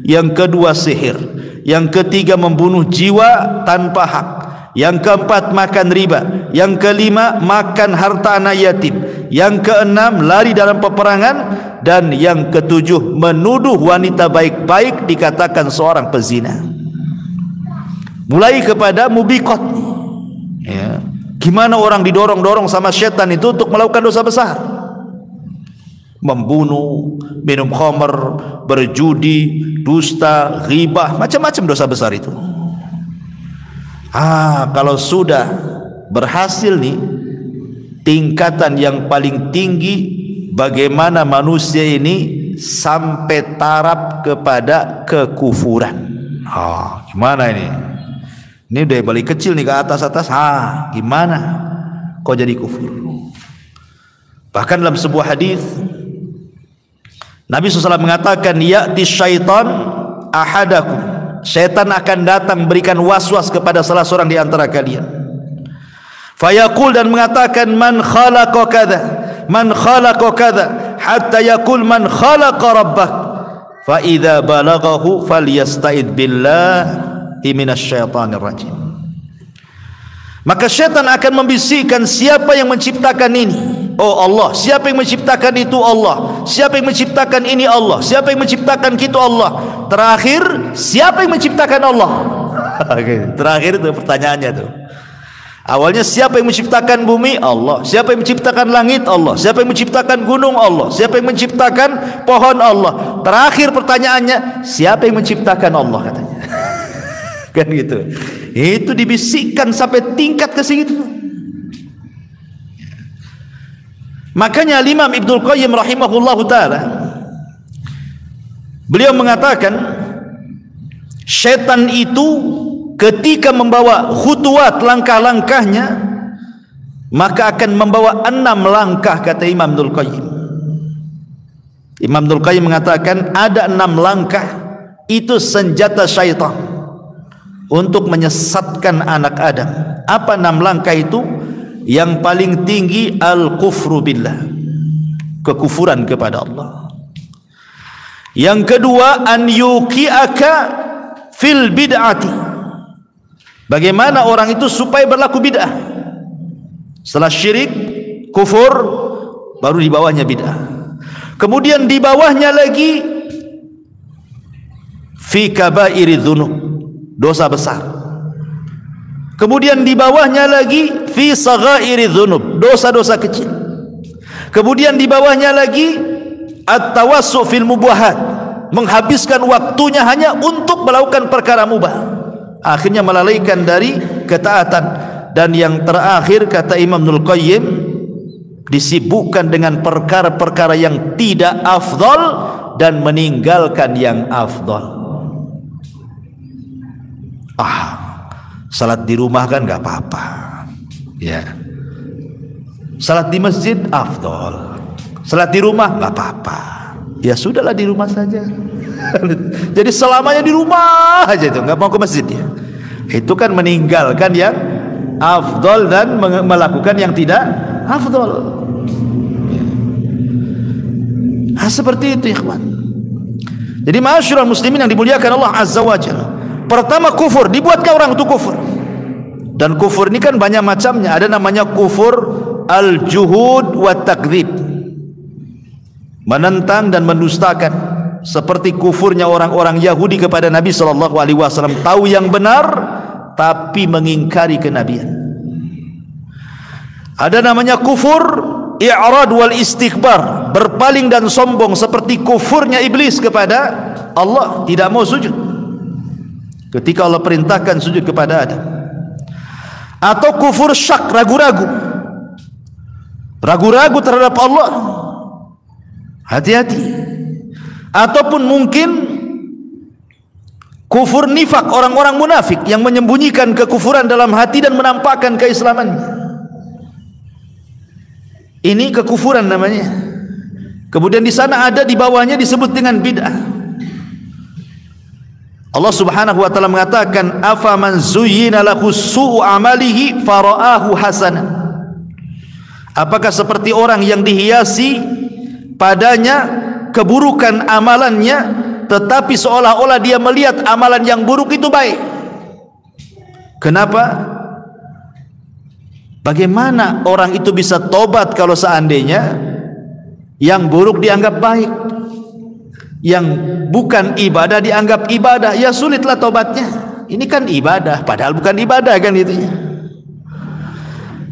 Yang kedua, sihir. Yang ketiga, membunuh jiwa tanpa hak. Yang keempat, makan riba. Yang kelima, makan harta anak yatim. Yang keenam, lari dalam peperangan. Dan yang ketujuh, menuduh wanita baik-baik dikatakan seorang pezina. Mulai kepada mubiqat, ya. Gimana orang didorong-dorong sama syaitan itu untuk melakukan dosa besar? Membunuh, minum khamr, berjudi, dusta, ghibah, macam-macam dosa besar itu. Kalau sudah berhasil nih, tingkatan yang paling tinggi, bagaimana manusia ini sampai taraf kepada kekufuran. Gimana ini? Ini udah balik kecil nih ke atas-atas. Gimana kok jadi kufur? Bahkan dalam sebuah hadis Nabi SAW mengatakan, ya'ti syaitan ahadakum, syaitan akan datang berikan was-was kepada salah seorang di antara kalian. Fayaqul, dan mengatakan, man khalaqa kadza, man khalaqa kadza, hatta yaqul man khalaqa rabbak, fa idza balaghahu falyasta'id billahi minasyaitonir rajim. Maka syaitan akan membisikkan, siapa yang menciptakan ini? Oh Allah. Siapa yang menciptakan itu? Allah. Siapa yang menciptakan ini? Allah. Siapa yang menciptakan kita? Allah. Terakhir, siapa yang menciptakan Allah? Terakhir itu pertanyaannya tuh. Awalnya, siapa yang menciptakan bumi? Allah. Siapa yang menciptakan langit? Allah. Siapa yang menciptakan gunung? Allah. Siapa yang menciptakan pohon? Allah. Terakhir pertanyaannya, siapa yang menciptakan Allah, katanya. Kan gitu. Itu dibisikkan sampai tingkat ke situ. Makanya Imam Ibnul Qayyim rahimahullahu ta'ala, beliau mengatakan, syaitan itu ketika membawa khutuwat, langkah-langkahnya, maka akan membawa 6 langkah, kata Imam Ibnul Qayyim. Imam Ibnul Qayyim mengatakan ada 6 langkah, itu senjata syaitan untuk menyesatkan anak Adam. Apa 6 langkah itu? Yang paling tinggi, al-kufru billah, kekufuran kepada Allah. Yang kedua, an yuqi'aka fil bid'ati, bagaimana orang itu supaya berlaku bid'ah. Setelah syirik, kufur, baru di bawahnya bid'ah. Kemudian di bawahnya lagi fi kabairi dzunub, dosa besar. Kemudian di bawahnya lagi fi saghairi dzunub, dosa-dosa kecil. Kemudian di bawahnya lagi at-tawassu fil mubahat, menghabiskan waktunya hanya untuk melakukan perkara mubah, akhirnya melalaikan dari ketaatan. Dan yang terakhir, kata Imam Ibnul Qayyim, disibukkan dengan perkara-perkara yang tidak afdal dan meninggalkan yang afdal. Salat di rumah kan gak apa-apa, ya. Salat di masjid afdal, salat di rumah gak apa-apa, ya sudahlah di rumah saja. Jadi selamanya di rumah aja itu, nggak mau ke masjid ya. Itu kan meninggalkan yang afdal dan melakukan yang tidak afdal. Seperti itu, ikhwan. Jadi ma'asyiral muslimin yang dimuliakan Allah Azza wa Jalla, pertama kufur, dibuatkan orang untuk kufur. Dan kufur ini kan banyak macamnya. Ada namanya kufur al-juhud wa takdzib, menentang dan mendustakan, seperti kufurnya orang-orang Yahudi kepada Nabi SAW. Tahu yang benar tapi mengingkari kenabian. Ada namanya kufur i'rad wal istikbar, berpaling dan sombong, seperti kufurnya iblis kepada Allah tidak mau sujud ketika Allah perintahkan sujud kepada Adam. Atau kufur syak, ragu-ragu terhadap Allah, hati-hati. Ataupun mungkin kufur nifak, orang-orang munafik yang menyembunyikan kekufuran dalam hati dan menampakkan keislamannya. Ini kekufuran namanya. Kemudian di sana ada di bawahnya disebut dengan bid'ah. Allah Subhanahu wa taala mengatakan, afaman zuyyina lahu su'u amalihi fara'ahu hasanan. Apakah seperti orang yang dihiasi padanya keburukan amalannya, tetapi seolah-olah dia melihat amalan yang buruk itu baik. Kenapa? Bagaimana orang itu bisa tobat kalau seandainya yang buruk dianggap baik, yang bukan ibadah dianggap ibadah? Ya sulitlah tobatnya. Ini kan ibadah, padahal bukan ibadah kan itu.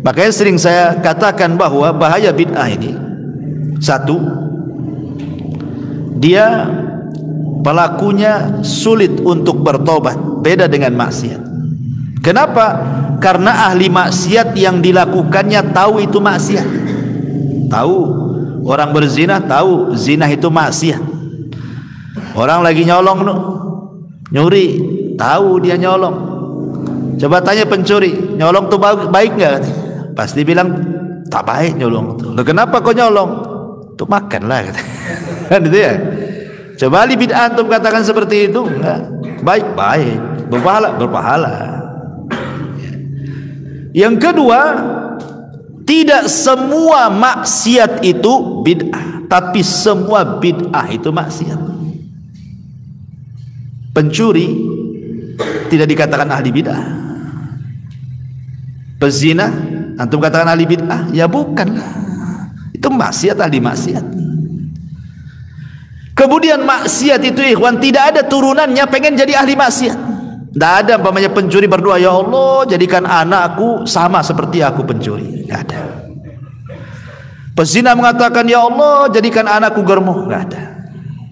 Makanya sering saya katakan bahwa bahaya bid'ah ini, satu, dia pelakunya sulit untuk bertobat, beda dengan maksiat. Kenapa? Karena ahli maksiat yang dilakukannya tahu itu maksiat. Tahu, orang berzina tahu zina itu maksiat. Orang lagi nyolong nyuri, tahu dia nyolong. Coba tanya pencuri, nyolong tuh baik nggak? Pasti bilang tak baik nyolong. Loh, kenapa kau nyolong? Tuh makan lah, kan itu ya. Coba ahli bid'ah antum katakan seperti itu, enggak. Baik, berpahala. Yang kedua, tidak semua maksiat itu bid'ah, tapi semua bid'ah itu maksiat. Pencuri tidak dikatakan ahli bid'ah. Pezina antum katakan ahli bid'ah? Ya bukanlah. Itu maksiat, ahli maksiat. Kemudian maksiat itu ikhwan tidak ada turunannya pengen jadi ahli maksiat. Tidak ada umpamanya pencuri berdoa, ya Allah jadikan anakku sama seperti aku pencuri. Tidak ada. Pezina mengatakan, ya Allah jadikan anakku germo. Tidak ada.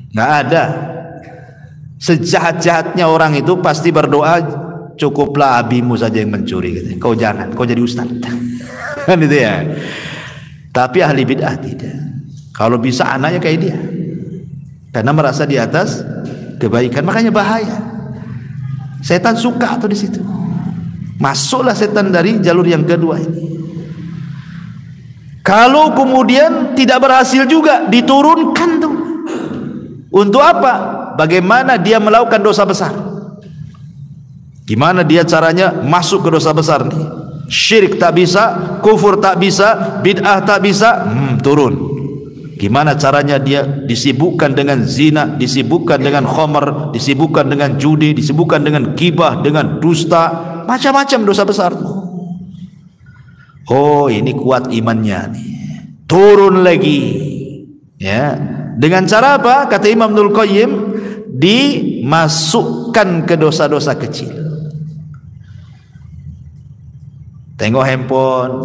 Tidak ada. Sejahat-jahatnya orang itu pasti berdoa, cukuplah abimu saja yang mencuri. Kau jangan, kau jadi ustaz. Kan itu ya. Tapi ahli bid'ah tidak. Kalau bisa anaknya kayak dia, karena merasa di atas kebaikan, makanya bahaya. Setan suka tuh di situ. Masuklah setan dari jalur yang kedua ini. Kalau kemudian tidak berhasil juga, diturunkan tuh. Untuk apa? Bagaimana dia melakukan dosa besar? Gimana dia caranya masuk ke dosa besar nih? Syirik tak bisa, kufur tak bisa, bid'ah tak bisa, turun. Gimana caranya dia disibukkan dengan zina, disibukkan dengan khamar, disibukkan dengan judi, disibukkan dengan ghibah, dengan dusta, macam-macam dosa besar. Oh, ini kuat imannya nih. Turun lagi. Ya. Dengan cara apa? Kata Imam Ibnul Qayyim, dimasukkan ke dosa-dosa kecil. Tengok handphone,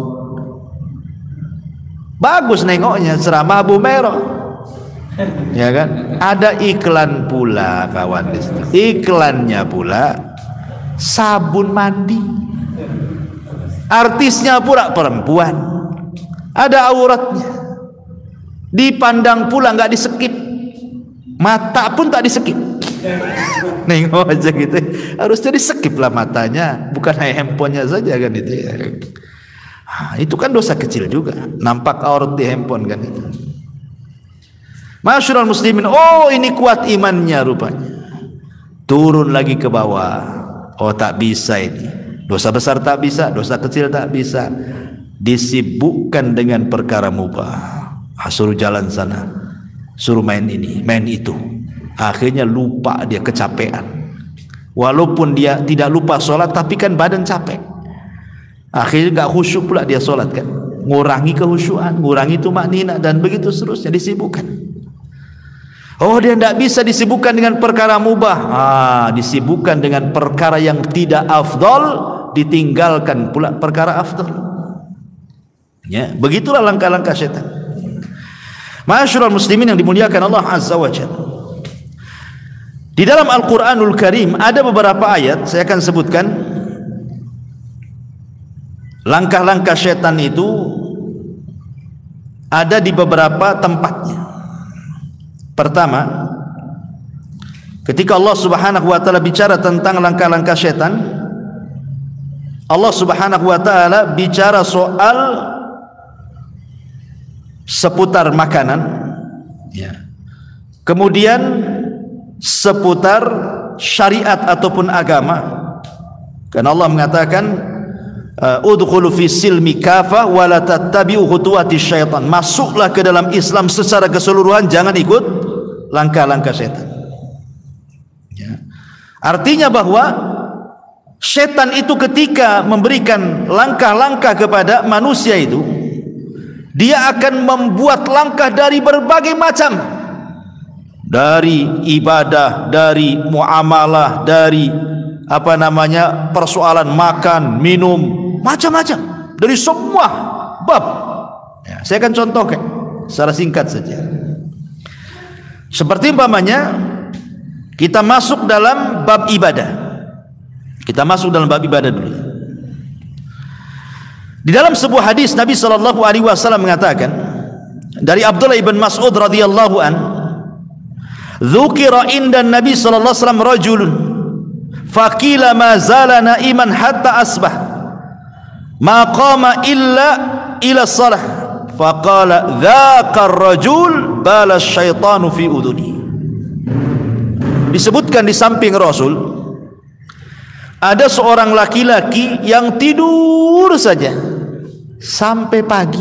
bagus nengoknya, ceramah Abu Merah, ya kan? Ada iklan pula kawan di situ. Iklannya pula sabun mandi. Artisnya pula perempuan, ada auratnya. Dipandang pula nggak disekip, mata pun tak disekip. Nengok aja gitu, harusnya disekip lah matanya, bukan hanya handphonenya saja kan itu ya. Itu kan dosa kecil juga, nampak aurat di handphone kan itu. Masyarul muslimin, oh ini kuat imannya rupanya. Turun lagi ke bawah. Oh tak bisa ini. Dosa besar tak bisa, dosa kecil tak bisa. Disibukkan dengan perkara mubah. Suruh jalan sana, suruh main ini, main itu. Akhirnya lupa, dia kecapean. Walaupun dia tidak lupa sholat, tapi kan badan capek. Akhirnya gak khusyuk pula dia sholat kan, ngurangi kehusyuan, ngurangi tumaknina, dan begitu seterusnya disibukkan. Oh dia tidak bisa disibukkan dengan perkara mubah, disibukkan dengan perkara yang tidak afdol, ditinggalkan pula perkara afdol. Ya, begitulah langkah-langkah syaitan. Masyarul muslimin yang dimuliakan Allah Azza wa Jalla. Di dalam Al-Quranul Karim ada beberapa ayat, saya akan sebutkan langkah-langkah syaitan itu ada di beberapa tempatnya. Pertama, ketika Allah Subhanahu wa taala bicara tentang langkah-langkah syaitan, Allah Subhanahu wa taala bicara soal seputar makanan, ya. Kemudian seputar syariat ataupun agama. Karena Allah mengatakan udkhulu fi silmi kafah wa la tattabi'u khutuwati syaitan. Masuklah ke dalam Islam secara keseluruhan, jangan ikut langkah-langkah syaitan. Ya. Artinya bahwa syaitan itu ketika memberikan langkah-langkah kepada manusia itu, dia akan membuat langkah dari berbagai macam, dari ibadah, dari muamalah, dari persoalan makan, minum, macam-macam, dari semua bab. Ya, saya akan contohkan secara singkat saja. Seperti umpamanya kita masuk dalam bab ibadah. Kita masuk dalam bab ibadah dulu. Di dalam sebuah hadis Nabi sallallahu alaihi wasallam mengatakan dari Abdullah ibn Mas'ud radhiyallahu an, dzukira inda Nabi sallallahu alaihi wasallam rajulun faqila ma zala naiman hatta asbah ma qama ila shalah faqala dzaka ar-rajul bala syaitanu fi udhuni. Disebutkan di samping Rasul ada seorang laki-laki yang tidur saja sampai pagi,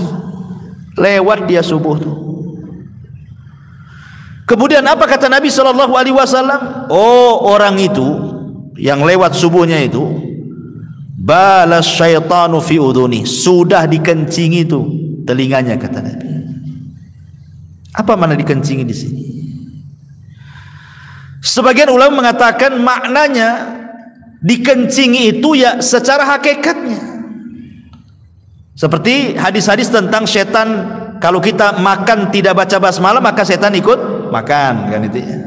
lewat dia subuh tuh. Kemudian apa kata Nabi sallallahu alaihi wasallam? Oh, orang itu yang lewat subuhnya itu balas syaitanu fi udhuni, sudah dikencingi itu telinganya, kata Nabi. Apa makna dikencingi di sini? Sebagian ulama mengatakan maknanya dikencingi itu ya secara hakikatnya, seperti hadis-hadis tentang setan, kalau kita makan tidak baca basmalah maka setan ikut makan, kan itu ya.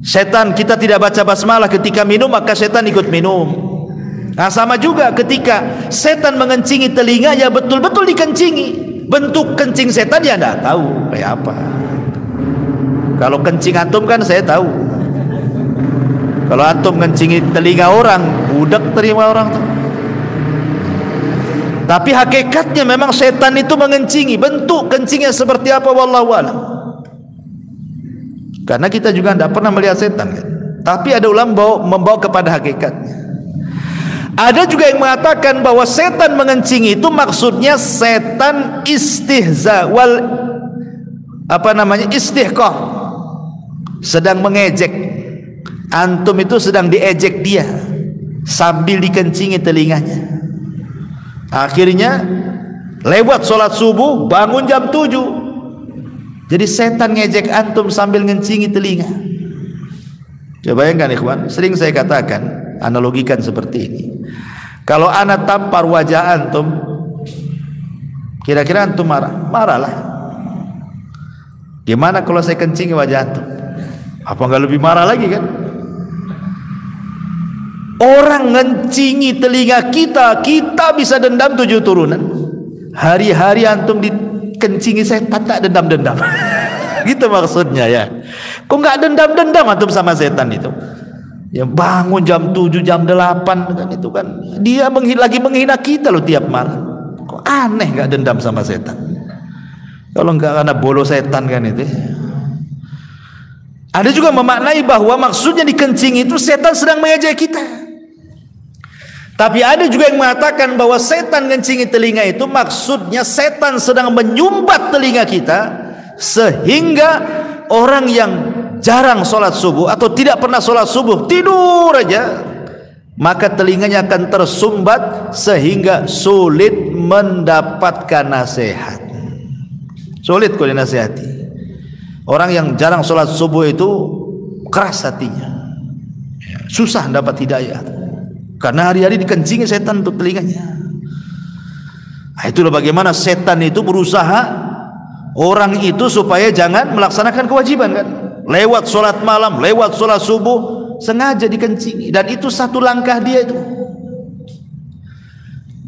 Setan kita tidak baca basmalah ketika minum maka setan ikut minum. Nah, sama juga ketika setan mengencingi telinga, ya betul-betul dikencingi. Bentuk kencing setan ya enggak tahu kayak apa. Kalau kencing antum kan saya tahu. Kalau antum kencingi telinga orang, budak terima orang tuh. Tapi hakikatnya memang setan itu mengencingi. Bentuk kencingnya seperti apa wallahu a'lam. Karena kita juga tidak pernah melihat setan kan? Tapi ada ulama membawa kepada hakikatnya. Ada juga yang mengatakan bahwa setan mengencingi itu maksudnya setan istihza wal istihqah, sedang mengejek. Antum itu sedang diejek dia sambil dikencingi telinganya. Akhirnya lewat sholat subuh, bangun jam 7. Jadi setan ngejek antum sambil ngencingi telinga. Coba bayangkan ikhwan, sering saya katakan, analogikan seperti ini. Kalau anak tampar wajah antum, kira-kira antum marah? Marahlah. Gimana kalau saya kencingi wajah antum? Apa enggak lebih marah lagi kan? Orang ngencingi telinga kita, kita bisa dendam 7 turunan. Hari-hari antum dikencingi setan tak dendam-dendam. Gitu maksudnya ya. Kok nggak dendam-dendam antum sama setan itu? Ya bangun jam 7, jam 8 kan itu kan. Dia lagi menghina kita loh tiap malam. Kok aneh nggak dendam sama setan? Kalau nggak karena bolo setan kan itu. Ada juga memaknai bahwa maksudnya dikencingi itu setan sedang mengejek kita. Tapi ada juga yang mengatakan bahwa setan ngencingi telinga itu maksudnya setan sedang menyumbat telinga kita, sehingga orang yang jarang sholat subuh atau tidak pernah sholat subuh, tidur aja, maka telinganya akan tersumbat sehingga sulit mendapatkan nasihat. Sulit kalau dinasihati. Orang yang jarang sholat subuh itu keras hatinya, susah dapat hidayah karena hari-hari dikencingi setan untuk telinganya. Nah, itulah bagaimana setan itu berusaha orang itu supaya jangan melaksanakan kewajiban kan. lewat sholat malam, lewat sholat subuh, sengaja dikencingi. Dan itu satu langkah dia itu.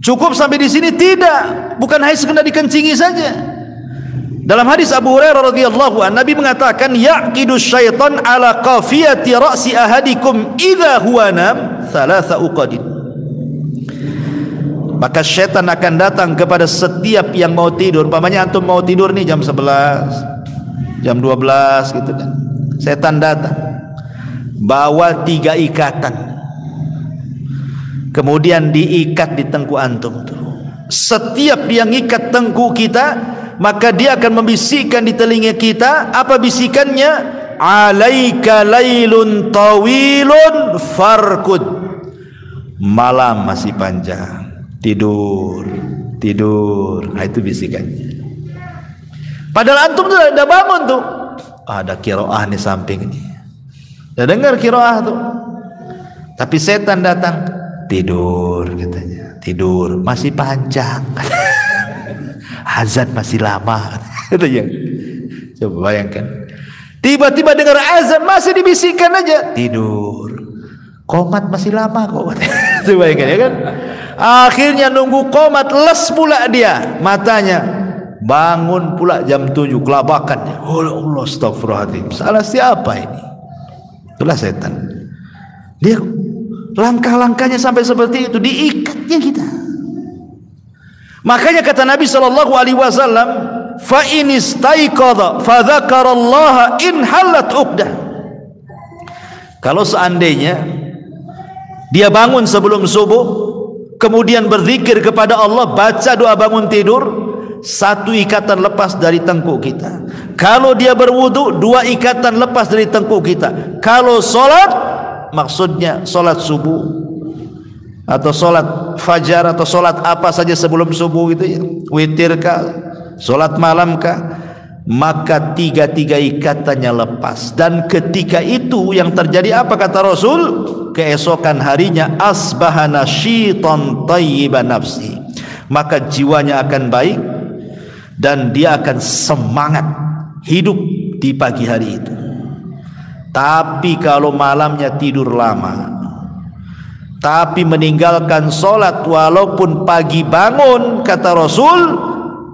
Cukup sampai di sini? Tidak, bukan hanya sekedar dikencingi saja. Dalam hadis Abu Hurairah radhiyallahu anhu, Nabi mengatakan, yaqidu syaitan ala qafiyati ra'si ahadikum idza huwa nam thalatha uqadin. Maka syaitan akan datang kepada setiap yang mau tidur. Umpamanya antum mau tidur nih jam 11, jam 12 gitu kan. Setan datang bawa 3 ikatan, kemudian diikat di tengkuk antum tuh. Setiap dia ngikat tengkuk kita, maka dia akan membisikkan di telinga kita. Apa bisikannya? Alaika lailun tawilun farkud. Malam masih panjang, tidur, tidur. Nah, itu bisikannya. Padahal antum tuh udah bangun tuh, ada qiraah di samping ini, udah dengar qiraah tuh, tapi setan datang, tidur katanya, tidur masih panjang. Azan masih lama. Coba bayangkan, tiba-tiba dengar azan masih dibisikkan aja, tidur. Qomat masih lama kok. Coba bayangkan ya kan. Akhirnya nunggu qomat, les pula dia matanya, bangun pula jam 7, kelabakan. Oh Allah, astagfirullahaladzim, salah siapa ini? Itulah setan. Dia langkah-langkahnya sampai seperti itu, diikatnya kita. Makanya kata Nabi SAW, fa in istaiqadha fa dzakarallaha in halat uqdah. Kalau seandainya dia bangun sebelum subuh, kemudian berzikir kepada Allah, baca doa bangun tidur, 1 ikatan lepas dari tengkuk kita. Kalau dia berwudu, 2 ikatan lepas dari tengkuk kita. Kalau solat, maksudnya solat subuh atau solat fajar atau solat apa saja sebelum subuh gitu ya, witir kah, solat malam kah, maka 3 ikatannya lepas. Dan ketika itu yang terjadi apa kata Rasul? Keesokan harinya asbahana syitan tayyiban nafsi, maka jiwanya akan baik dan dia akan semangat hidup di pagi hari itu. Tapi kalau malamnya tidur lama, tapi meninggalkan solat walaupun pagi bangun, kata Rasul,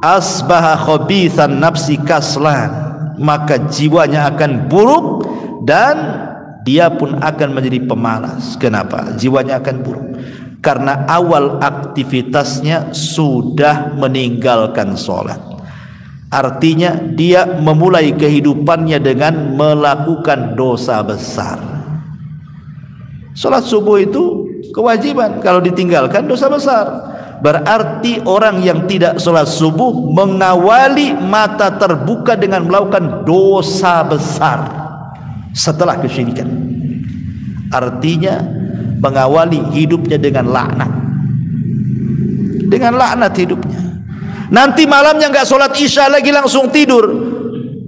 asbaha khabithan nafsi kaslan, maka jiwanya akan buruk dan dia pun akan menjadi pemalas. Kenapa? Jiwanya akan buruk karena awal aktivitasnya sudah meninggalkan solat. Artinya dia memulai kehidupannya dengan melakukan dosa besar. Solat subuh itu kewajiban, kalau ditinggalkan dosa besar. Berarti orang yang tidak solat subuh mengawali mata terbuka dengan melakukan dosa besar setelah kesyirikan. Artinya mengawali hidupnya dengan laknat, dengan laknat hidupnya. Nanti malamnya nggak sholat isya lagi, langsung tidur,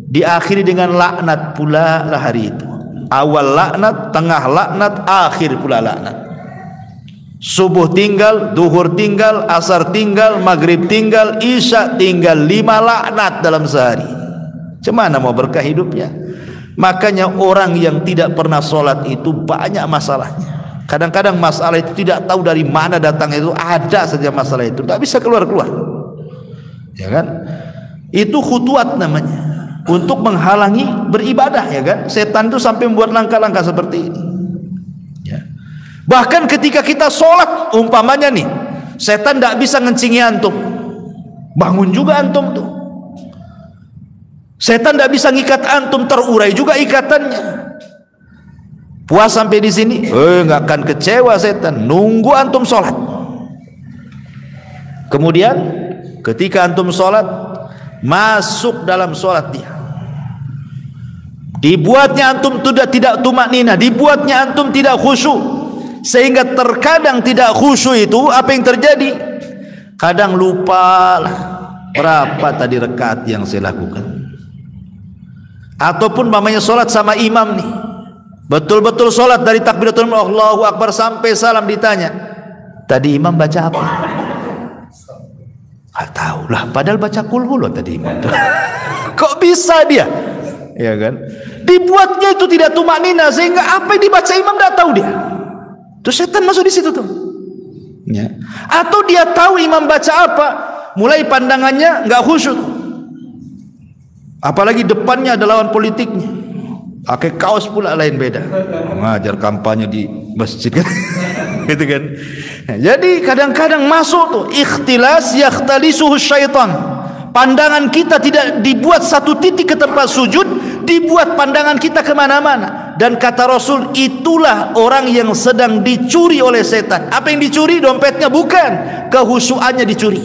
diakhiri dengan laknat pula lah hari itu. Awal laknat, tengah laknat, akhir pula laknat. Subuh tinggal, duhur tinggal, asar tinggal, maghrib tinggal, isya tinggal, 5 laknat dalam sehari. Cemana mau berkah hidupnya? Makanya orang yang tidak pernah sholat itu banyak masalahnya. Kadang-kadang masalah itu tidak tahu dari mana datangnya, itu ada saja masalah itu, tidak bisa keluar-keluar, ya kan? Itu khutuat namanya, untuk menghalangi beribadah, ya kan? Setan itu sampai membuat langkah-langkah seperti ini ya. Bahkan ketika kita sholat, umpamanya nih, setan tidak bisa ngencingi antum, bangun juga antum tuh. Setan tidak bisa ngikat antum, terurai juga ikatannya. Puas sampai di sini, nggak akan kecewa setan, nunggu antum sholat. Kemudian ketika antum sholat, masuk dalam sholat dia, dibuatnya antum tidak tumakninah, dibuatnya antum tidak khusyuk, sehingga terkadang tidak khusyuk itu apa yang terjadi? Kadang lupa lah berapa tadi rakaat yang saya lakukan. Ataupun mamanya sholat sama imam nih, betul-betul sholat dari takbiratul ihram Allahu Akbar sampai salam, ditanya tadi imam baca apa? Nggak tahu lah, padahal baca kulhu loh tadi imam. Kok bisa dia? Ya kan? Dibuatnya itu tidak tumaknina, sehingga apa yang dibaca imam tidak tahu dia. Itu setan masuk di situ tuh. Ya. Atau dia tahu imam baca apa, mulai pandangannya nggak khusyuk. Apalagi depannya ada lawan politiknya, pakai kaos pula lain beda, mengajar kampanye di masjid kan. Gitu kan. Nah, jadi kadang-kadang masuk tuh ikhtilas yakhtalisuhu syaitan. Pandangan kita tidak dibuat satu titik ke tempat sujud, dibuat pandangan kita kemana-mana. Dan kata Rasul, itulah orang yang sedang dicuri oleh setan. Apa yang dicuri? Dompetnya? Bukan, kehusuannya dicuri,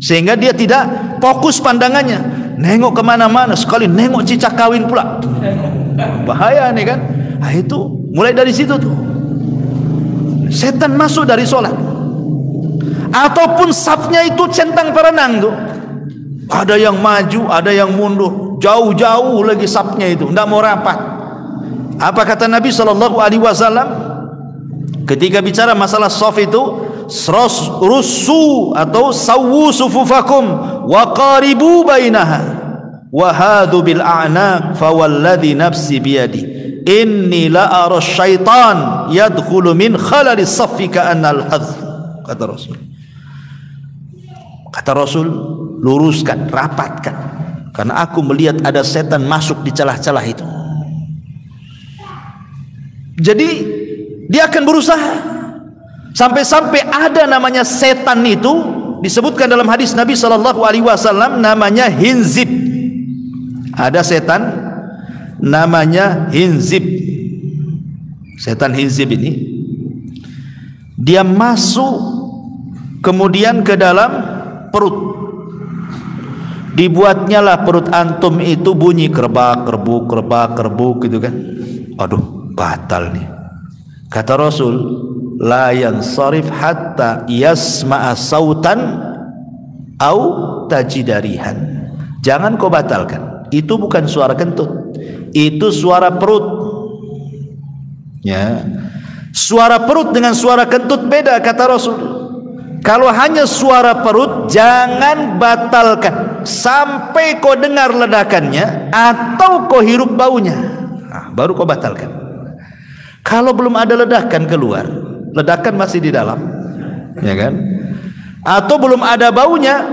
sehingga dia tidak fokus pandangannya, nengok kemana-mana, sekali nengok cicak kawin pula. Bahaya nih kan. Nah, itu mulai dari situ tuh setan masuk dari sholat. Ataupun safnya itu centang perenang tuh, ada yang maju, ada yang mundur, jauh-jauh lagi safnya itu, tidak mau rapat. Apa kata Nabi SAW ketika bicara masalah saf itu? Rusu atau sawu sufufakum wa qaribu bainaha wa hadu bil a'naq fa walladhi nafsi biyadi inni la ara syaitan yadkhulu min khalali saffi ka'anna al-hadh. Kata Rasul. Kata Rasul, luruskan, rapatkan, karena aku melihat ada setan masuk di celah-celah itu. Jadi dia akan berusaha sampai-sampai ada namanya setan itu disebutkan dalam hadis Nabi SAW, namanya hinzib. Ada setan namanya hinzib. Setan hinzib ini dia masuk kemudian ke dalam perut. Dibuatnya lah perut antum itu bunyi kerbak kerbuk gitu kan. Aduh, batal nih. Kata Rasul, la yansarif hatta yasma'a sautan au tajidarihan. Jangan kau batalkan. Itu bukan suara kentut, itu suara perut. Ya. Suara perut dengan suara kentut beda, kata Rasul. Kalau hanya suara perut, jangan batalkan sampai kau dengar ledakannya atau kau hirup baunya. Nah, baru kau batalkan. Kalau belum ada ledakan keluar, ledakan masih di dalam, ya kan? Atau belum ada baunya,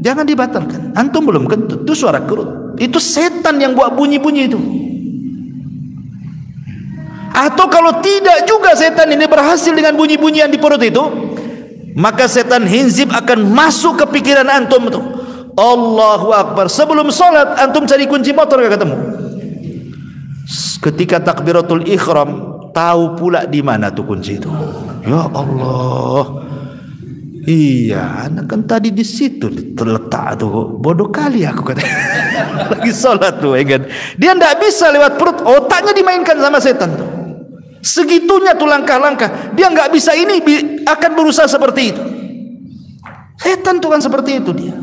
jangan dibatalkan. Antum belum kentut, itu suara perut. Itu setan yang buat bunyi-bunyi itu. Atau kalau tidak juga setan ini berhasil dengan bunyi-bunyian di perut itu, maka setan hinzib akan masuk ke pikiran antum tuh. Allahu Akbar. Sebelum sholat antum cari kunci motor gak ketemu. Ketika takbiratul ikhram tahu pula di mana tuh kunci itu. Ya Allah. Iya, anak kan tadi di situ terletak tuh. Bodoh kali aku kata. Lagi sholat tuh, ya kan. Dia tidak bisa lewat perut, otaknya dimainkan sama setan tuh. Segitunya tuh langkah-langkah. Dia nggak bisa ini, akan berusaha seperti itu. Setan tuh kan seperti itu dia.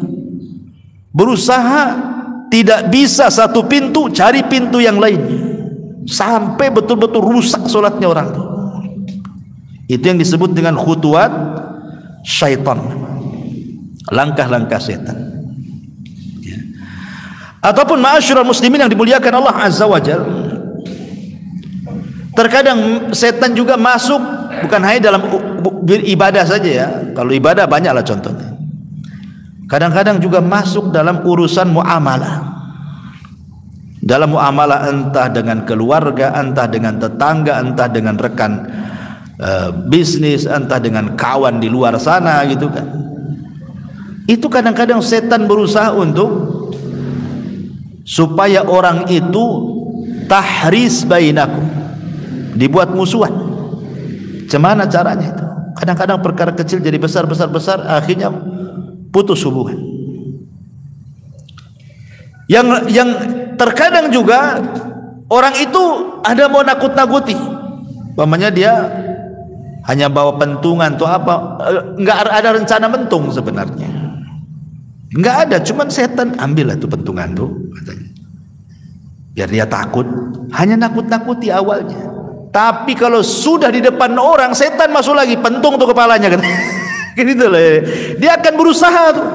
Berusaha tidak bisa satu pintu, cari pintu yang lainnya. Sampai betul-betul rusak sholatnya orang tuh. Itu yang disebut dengan khutuwat syaitan. Langkah-langkah setan. Ya. Ataupun ma'asyiral muslimin yang dimuliakan Allah Azza wa Jalla. Terkadang setan juga masuk bukan hanya dalam ibadah saja ya. Kalau ibadah banyaklah contohnya. Kadang-kadang juga masuk dalam urusan muamalah. Dalam muamalah entah dengan keluarga, entah dengan tetangga, entah dengan rekan bisnis, entah dengan kawan di luar sana gitu kan. Itu kadang-kadang setan berusaha untuk supaya orang itu tahris bainakum, dibuat musuhan. Gimana caranya itu? Kadang-kadang perkara kecil jadi besar, akhirnya putus hubungan. Yang terkadang juga orang itu ada mau nakut-nakuti. Umpamanya dia hanya bawa pentungan atau apa, enggak ada rencana mentung sebenarnya. Enggak ada, cuman setan ambillah tuh pentungan tuh katanya. Biar dia takut, hanya nakut-nakuti awalnya. Tapi kalau sudah di depan orang, setan masuk lagi, pentung tuh kepalanya kan. Gitu loh. Dia akan berusaha tuh.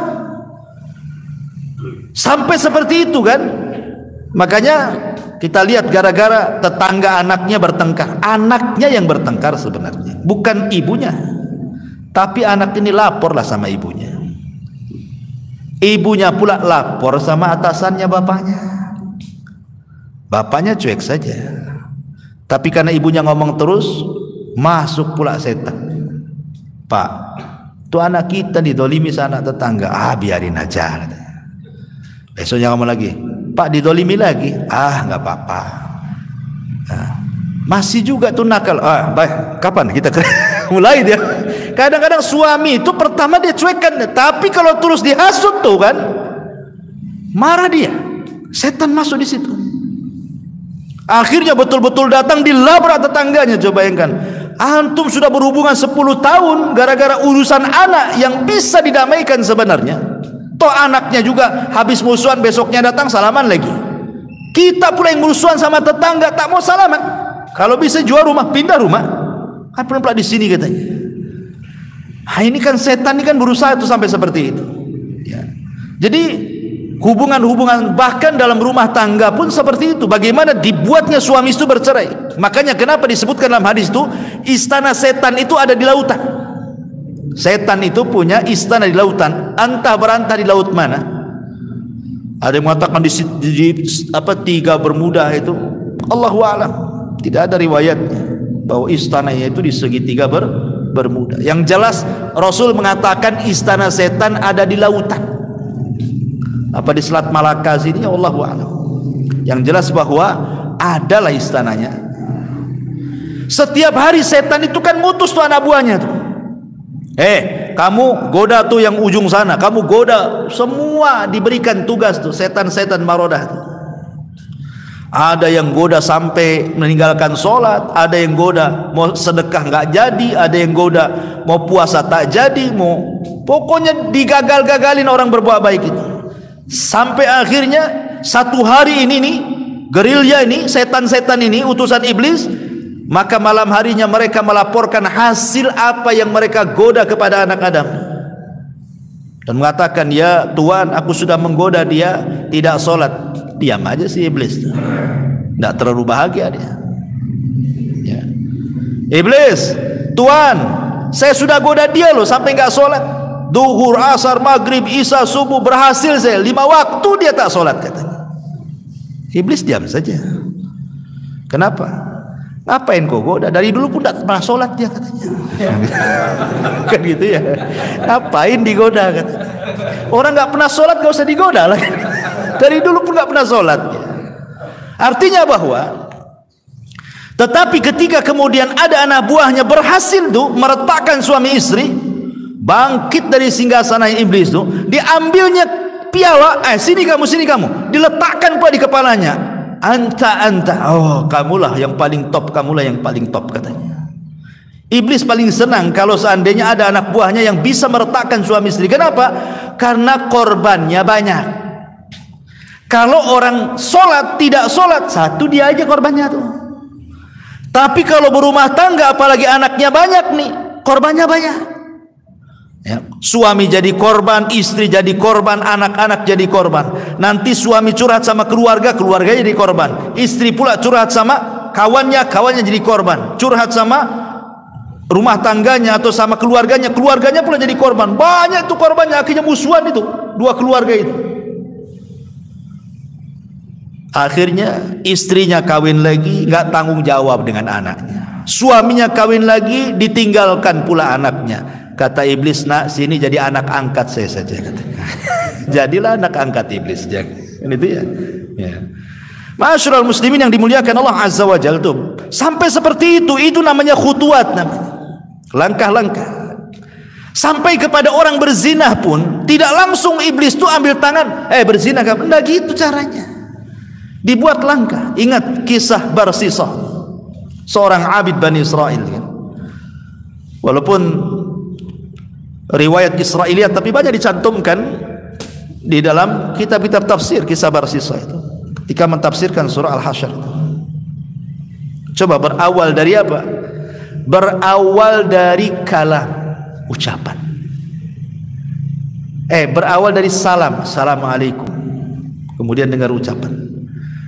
Sampai seperti itu kan. Makanya kita lihat gara-gara tetangga anaknya bertengkar, anaknya yang bertengkar sebenarnya, bukan ibunya. Tapi anak ini laporlah sama ibunya. Ibunya pula lapor sama atasannya bapaknya. Bapaknya cuek saja. Tapi karena ibunya ngomong terus, masuk pula setan. Pak, tuh anak kita didolimi sama anak tetangga. Biarin aja. Besoknya ngomong lagi, Pak, didolimi lagi. Nggak apa-apa. Masih juga tuh nakal. Baik, kapan kita mulai dia? Kadang-kadang suami itu pertama dia cuekkan, tapi kalau terus dihasut tuh kan, marah dia. Setan masuk di situ. Akhirnya betul-betul datang dilabrak tetangganya. Coba bayangkan, antum sudah berhubungan 10 tahun gara-gara urusan anak yang bisa didamaikan sebenarnya. Toh anaknya juga habis musuhan besoknya datang salaman lagi. Kita pula yang musuhan sama tetangga tak mau salaman. Kalau bisa jual rumah, pindah rumah. Kan pula di sini katanya. Ini kan setan ini kan berusaha itu sampai seperti itu. Ya. Jadi hubungan-hubungan bahkan dalam rumah tangga pun seperti itu. Bagaimana dibuatnya suami itu bercerai. Makanya kenapa disebutkan dalam hadis itu istana setan itu ada di lautan. Setan itu punya istana di lautan. Entah berantah di laut mana. Ada yang mengatakan di tiga Bermuda itu. Allahu a'lam. Tidak ada riwayatnya bahwa istananya itu di segitiga Bermuda. Yang jelas Rasul mengatakan istana setan ada di lautan. Apa di Selat Malaka sini? Allahu a'lam. Yang jelas bahwa adalah istananya. Setiap hari setan itu kan mutus tuh anak buahnya tuh. Kamu goda tuh yang ujung sana, kamu goda. Semua diberikan tugas tuh setan-setan marodah tuh. Ada yang goda sampai meninggalkan sholat, ada yang goda mau sedekah nggak jadi, ada yang goda mau puasa tak jadi, pokoknya digagal-gagalin orang berbuat baik itu. Sampai akhirnya satu hari ini nih, gerilya ini, setan-setan ini, utusan iblis, maka malam harinya mereka melaporkan hasil apa yang mereka goda kepada anak Adam. Dan mengatakan, ya Tuhan, aku sudah menggoda dia tidak sholat. Diam aja si iblis, tidak terlalu bahagia dia. Ya. Iblis, Tuhan, saya sudah goda dia loh sampai nggak sholat. Duhur, asar, maghrib, isya, subuh, berhasil saya 5 waktu dia tak sholat katanya. Iblis diam saja. Kenapa? Ngapain kau goda? Dari dulu pun tak pernah sholat dia katanya. Kan gitu ya. Ngapain digoda katanya? Orang nggak pernah sholat gak usah digoda lah. Dari dulu pun nggak pernah sholat. Artinya bahwa, tetapi ketika kemudian ada anak buahnya berhasil tuh meretakkan suami istri, bangkit dari singgasana iblis tuh, diambilnya piala, sini kamu, diletakkan pula di kepalanya. Anta, kamulah yang paling top, katanya. Iblis paling senang kalau seandainya ada anak buahnya yang bisa meretakkan suami istri. Kenapa? Karena korbannya banyak. Kalau orang sholat, tidak sholat, satu dia aja korbannya tuh. Tapi kalau berumah tangga, apalagi anaknya banyak nih, korbannya banyak. Ya, suami jadi korban, istri jadi korban, anak-anak jadi korban. Nanti suami curhat sama keluarga, keluarganya jadi korban. Istri pula curhat sama kawannya, kawannya jadi korban. Curhat sama rumah tangganya atau sama keluarganya, keluarganya pula jadi korban. Banyak itu korbannya, akhirnya musuhan itu dua keluarga itu. Akhirnya istrinya kawin lagi, nggak tanggung jawab dengan anaknya. Suaminya kawin lagi, ditinggalkan pula anaknya. Kata iblis, nak sini jadi anak angkat saya saja katanya. Jadilah anak angkat iblis. Ini itu ya. Ma'asyiral muslimin yang dimuliakan Allah Azza wa Jalla tuh. Sampai seperti itu namanya khutuwat namanya. Langkah-langkah. Sampai kepada orang berzina pun tidak langsung iblis tuh ambil tangan, berzina kan? Enggak gitu caranya. Dibuat langkah. Ingat kisah Barsisah, seorang abid Bani Israel kan? Walaupun riwayat Israiliyat tapi banyak dicantumkan di dalam kitab-kitab tafsir kisah Barsisah itu ketika mentafsirkan surah Al-Hasyr itu. Coba berawal dari apa? Berawal dari kalam, ucapan. Berawal dari salam, assalamualaikum. Kemudian dengar ucapan.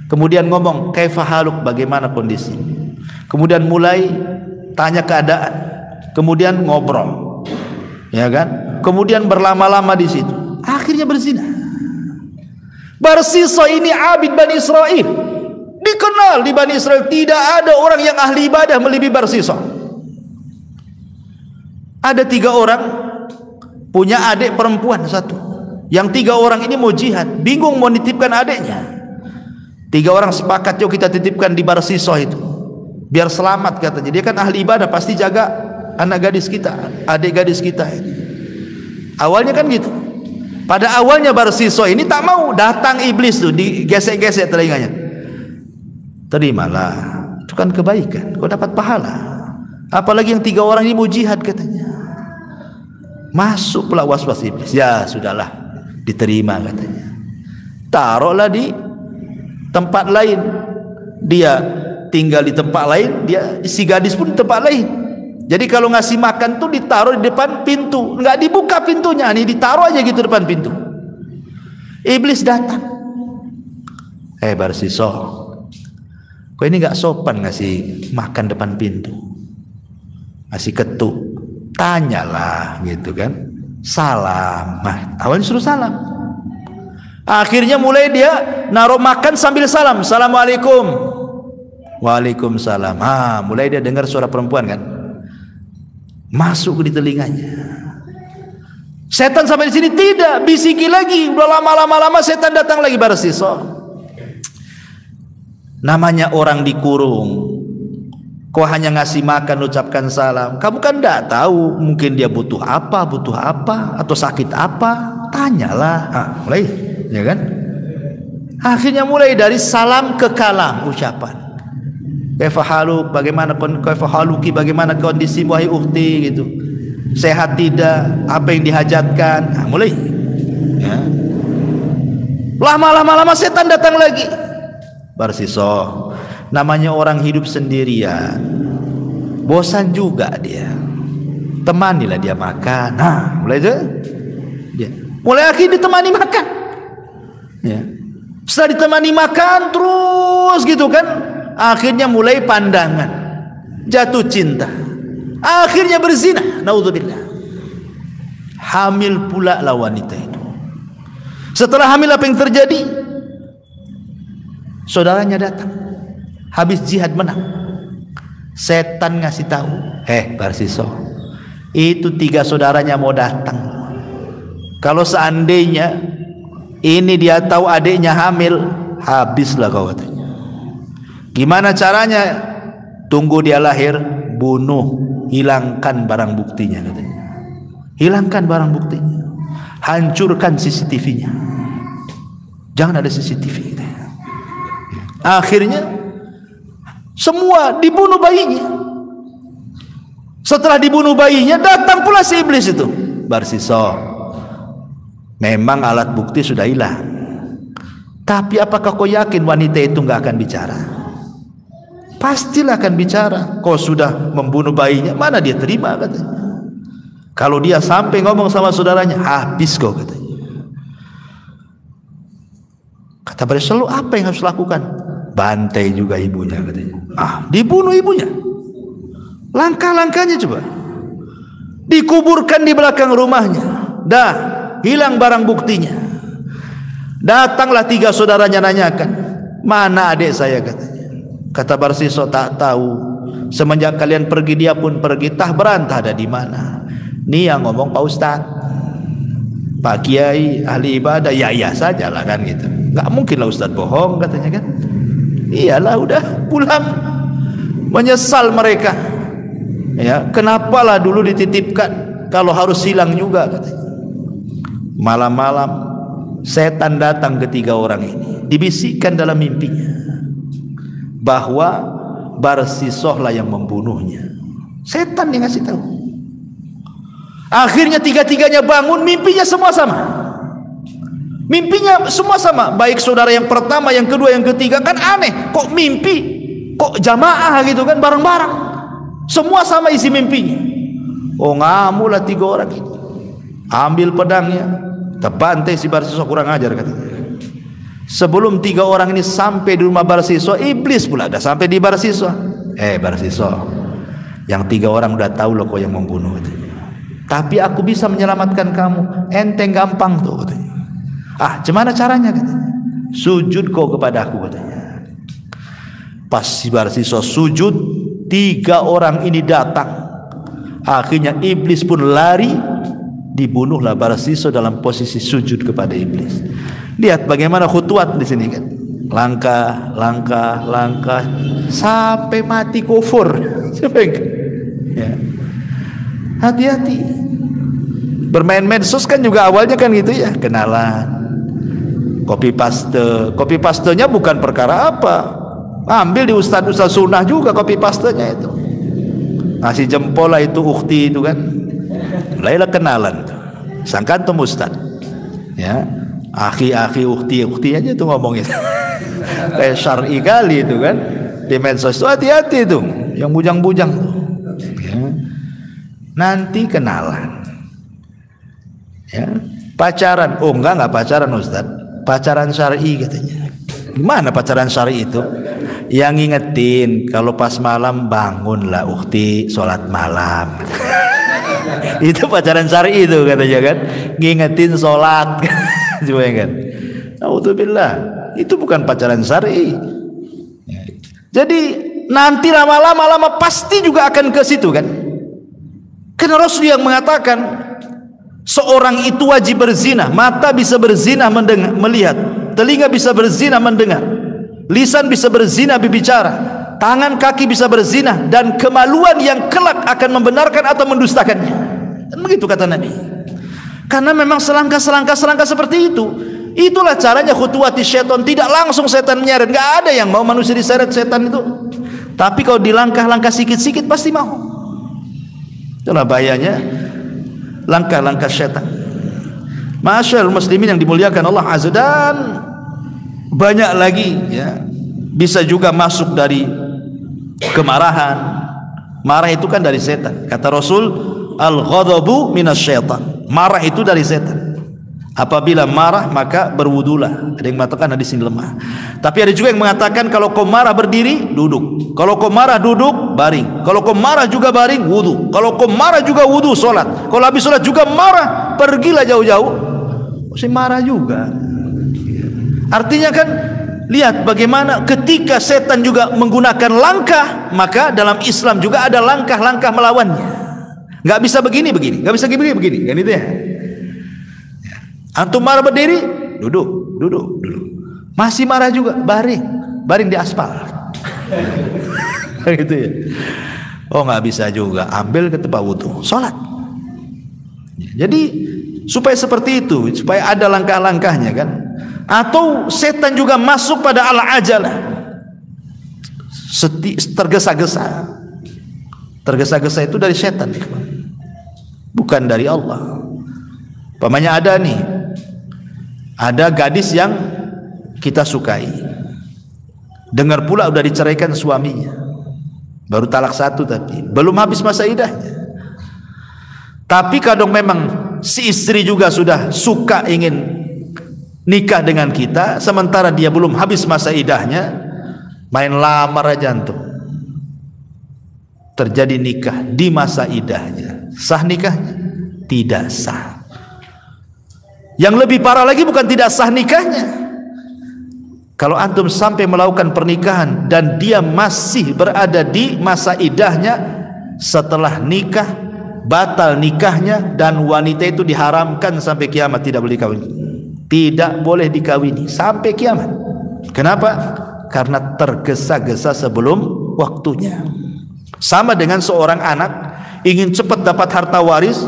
Kemudian ngomong, kaifa haluk, bagaimana kondisi. Kemudian mulai tanya keadaan. Kemudian ngobrol. Ya kan? Kemudian berlama-lama di situ. Akhirnya berzina. Barsisa ini abid Bani Israel. Dikenal di Bani Israel, tidak ada orang yang ahli ibadah melebihi Barsisa. Ada 3 orang punya adik perempuan satu. Yang 3 orang ini mau jihad, bingung mau nitipkan adiknya. 3 orang sepakat, yuk kita titipkan di Barsisa itu, biar selamat katanya. Dia kan ahli ibadah, pasti jaga anak gadis kita, adik gadis kita ini. Awalnya kan gitu. Pada awalnya Barsisa ini tak mau, datang iblis tuh, digesek-gesek telinganya. Terimalah, itu kan kebaikan, kau dapat pahala. Apalagi yang 3 orang ini mau jihad katanya. Masuk pula was-was iblis. Ya sudahlah, diterima katanya. Taruhlah di tempat lain, dia tinggal di tempat lain, dia si gadis pun di tempat lain. Jadi kalau ngasih makan tuh ditaruh di depan pintu, nggak dibuka pintunya, nih ditaruh aja gitu depan pintu. Iblis datang, Barsisa, kok ini nggak sopan ngasih makan depan pintu, ngasih ketuk, tanyalah gitu kan, salam. Nah, awalnya suruh salam. Akhirnya mulai dia naruh makan sambil salam. Assalamualaikum. Waalaikumsalam. Mulai dia dengar suara perempuan kan, masuk di telinganya. Setan sampai di sini tidak, bisiki lagi. Udah lama-lama setan datang lagi. Barsisa, namanya orang dikurung, kau hanya ngasih makan, ucapkan salam. Kamu kan tidak tahu, mungkin dia butuh apa atau sakit apa. Tanyalah. Mulai, ya kan? Akhirnya mulai dari salam ke kalam, ucapan. Kaifa haluk, bagaimana kaifa haluki, bagaimana kondisi wahai ukhti gitu. Sehat tidak? Apa yang dihajatkan? Mulai. Ya. Lama-lama setan datang lagi. Barsisa, namanya orang hidup sendirian, bosan juga dia. Temanilah dia makan. Mulai itu. Dia mulai akhirnya ditemani makan. Ya. Setelah ditemani makan terus gitu kan, akhirnya mulai pandangan, jatuh cinta, akhirnya berzina. Naudzubillah. Hamil pula lah wanita itu. Setelah hamil apa yang terjadi? Saudaranya datang, habis jihad menang. Setan ngasih tahu, Barsisa, itu 3 saudaranya mau datang. Kalau seandainya ini dia tahu adiknya hamil, habislah kau katanya. Gimana caranya? Tunggu dia lahir, bunuh, hilangkan barang buktinya katanya. Hilangkan barang buktinya, hancurkan CCTV-nya, jangan ada CCTV katanya. Akhirnya semua dibunuh bayinya. Setelah dibunuh bayinya, datang pula si iblis itu. Barsisa, memang alat bukti sudah hilang, tapi apakah kau yakin wanita itu nggak akan bicara? Pastilah akan bicara. Kau sudah membunuh bayinya, mana dia terima katanya. Kalau dia sampai ngomong sama saudaranya, habis kau katanya. Kata Barsisa, lu apa yang harus lakukan? Bantai juga ibunya katanya. Dibunuh ibunya. Langkah-langkahnya coba. Dikuburkan di belakang rumahnya. Dah hilang barang buktinya. Datanglah 3 saudaranya nanyakan, mana adik saya katanya. Kata Barsisa, tak tahu. Semenjak kalian pergi dia pun pergi, tah berantah ada di mana. Nih yang ngomong Pak Ustadz, Pak Kiai ahli ibadah, ya sajalah kan gitu. Nggak mungkin lah Ustadz bohong katanya kan. Iyalah, udah pulang. Menyesal mereka. Ya, kenapalah dulu dititipkan kalau harus hilang juga katanya. Malam-malam setan datang ke 3 orang ini, dibisikkan dalam mimpinya bahwa Barsisa lah yang membunuhnya. Setan yang ngasih tahu. Akhirnya 3-tiganya bangun, mimpinya semua sama. Mimpinya semua sama, baik saudara yang pertama, yang kedua, yang ketiga. Kan aneh, kok mimpi, kok jamaah gitu kan, bareng-bareng. Semua sama isi mimpinya. Ngamulah 3 orang ini. Ambil pedangnya, terbantai si Barsisa, kurang ajar katanya. Sebelum 3 orang ini sampai di rumah Barsiswa, iblis pula dah sampai di Barsiswa. Barsiswa, yang 3 orang udah tahu loh kau yang membunuh itu. Tapi aku bisa menyelamatkan kamu, enteng gampang tuh katanya. Gimana caranya katanya? Sujud kau kepada aku katanya. Pas si Barsiswa sujud, 3 orang ini datang. Akhirnya iblis pun lari, dibunuhlah Barsiswa dalam posisi sujud kepada iblis. Lihat bagaimana khutuat di sini kan. Langkah, langkah, langkah sampai mati kufur. Ya. Hati-hati. Bermain medsos kan juga awalnya kan gitu ya, kenalan. Copy pastenya bukan perkara apa. Ambil di ustaz-ustaz sunnah juga copy pastenya itu. Ngasih jempol lah itu ukhti itu kan. Mulailah kenalan. Sangka antum ustaz. Ya. Akhi ukhti aja tuh ngomongin. Kayak syar'i kali itu kan. Di medsos itu hati-hati tuh, yang bujang-bujang tuh. Ya. Nanti kenalan. Ya, pacaran. Enggak pacaran Ustaz. Pacaran syar'i katanya. Gimana pacaran syar'i itu? Yang ngingetin kalau pas malam bangunlah ukhti sholat malam. Itu pacaran syar'i itu katanya kan. Ngingetin sholat. Coba kan. Alhamdulillah, itu bukan pacaran syar'i. Jadi nanti lama-lama pasti juga akan ke situ kan. Karena Rasul yang mengatakan seorang itu wajib berzina. Mata bisa berzina mendengar, melihat. Telinga bisa berzina mendengar. Lisan bisa berzina berbicara. Tangan kaki bisa berzina. Dan kemaluan yang kelak akan membenarkan atau mendustakannya. Dan begitu kata Nabi. Karena memang selangkah seperti itu. Itulah caranya khutuwati syaitan. Tidak langsung setan menyeret. Gak ada yang mau manusia diseret setan itu. Tapi kalau di langkah-langkah sikit-sikit pasti mau. Itulah bahayanya langkah-langkah syaitan. Masyaallah muslimin yang dimuliakan Allah Azza, dan banyak lagi ya. Bisa juga masuk dari kemarahan. Marah itu kan dari setan. Kata Rasul, al-ghadabu minasyaitan. Marah itu dari setan. Apabila marah maka berwudulah. Ada yang mengatakan hadis ini lemah. Tapi ada juga yang mengatakan kalau kau marah berdiri, duduk. Kalau kau marah duduk, baring. Kalau kau marah juga baring, wudu. Kalau kau marah juga wudu, solat. Kalau habis solat juga marah, pergilah jauh-jauh. Masih marah juga. Artinya kan lihat bagaimana ketika setan juga menggunakan langkah, maka dalam Islam juga ada langkah-langkah melawannya. Nggak bisa begini, nggak bisa begini, kan itu ya. Antum marah berdiri, duduk. Masih marah juga, baring di aspal. Gitu ya. Oh nggak bisa juga, ambil ke tempat wudu, sholat. Jadi supaya seperti itu, supaya ada langkah-langkahnya kan. Atau setan juga masuk pada al-ajalah, tergesa-gesa. Tergesa-gesa itu dari setan, bukan dari Allah. Pamannya ada gadis yang kita sukai, dengar pula udah diceraikan suaminya, baru talak 1 tapi belum habis masa idahnya. Tapi kadang memang si istri juga sudah suka ingin nikah dengan kita, sementara dia belum habis masa idahnya, main lamar aja antum. Terjadi nikah di masa idahnya. Sah nikahnya? Tidak sah. Yang lebih parah lagi bukan tidak sah nikahnya. Kalau antum sampai melakukan pernikahan dan dia masih berada di masa idahnya, setelah nikah batal nikahnya, dan wanita itu diharamkan sampai kiamat tidak boleh dikawini. Tidak boleh dikawini sampai kiamat. Kenapa? Karena tergesa-gesa sebelum waktunya. Sama dengan seorang anak ingin cepat dapat harta waris,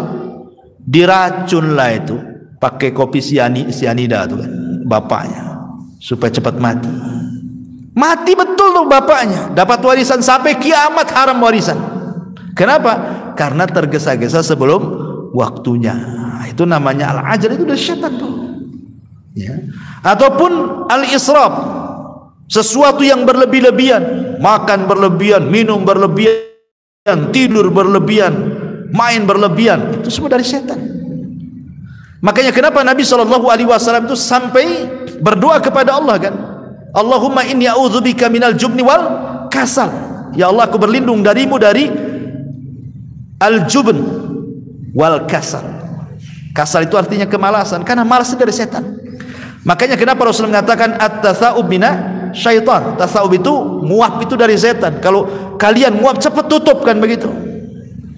diracunlah itu pakai kopi sianida itu kan bapaknya, supaya cepat mati. Mati betul tuh bapaknya, dapat warisan sampai kiamat haram warisan. Kenapa? Karena tergesa-gesa sebelum waktunya. Itu namanya al-ajal, itu dari syaitan tuh. Ya. Ataupun al-israf, sesuatu yang berlebih-lebihan, makan berlebihan, minum berlebihan, tidur berlebihan, main berlebihan, itu semua dari setan. Makanya kenapa Nabi SAW itu sampai berdoa kepada Allah kan, Allahumma inni a'udzubika minal jubni wal kasal. Ya Allah, aku berlindung darimu dari al-jubn wal kasal. Kasal itu artinya kemalasan, karena malas dari setan. Makanya kenapa Rasul mengatakan at-tasa'ub mina syaitan. Tasa'ub itu nguap itu dari setan. Kalau kalian nguap cepat tutup kan begitu.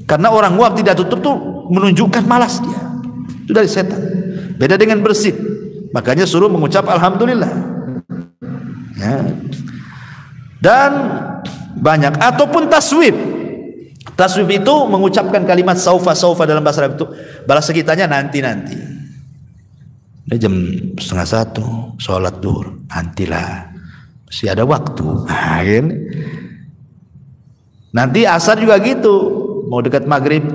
Karena orang nguap tidak tutup tuh menunjukkan malas dia. Itu dari setan. Beda dengan bersin. Makanya suruh mengucap alhamdulillah. Ya. Dan banyak, ataupun taswib. Taswib itu mengucapkan kalimat saufa dalam bahasa Arab itu balas sekitarnya nanti. Udah jam 12:30 sholat duhur, nantilah, masih ada waktu. Nah, ini. Nanti asar juga gitu, mau dekat maghrib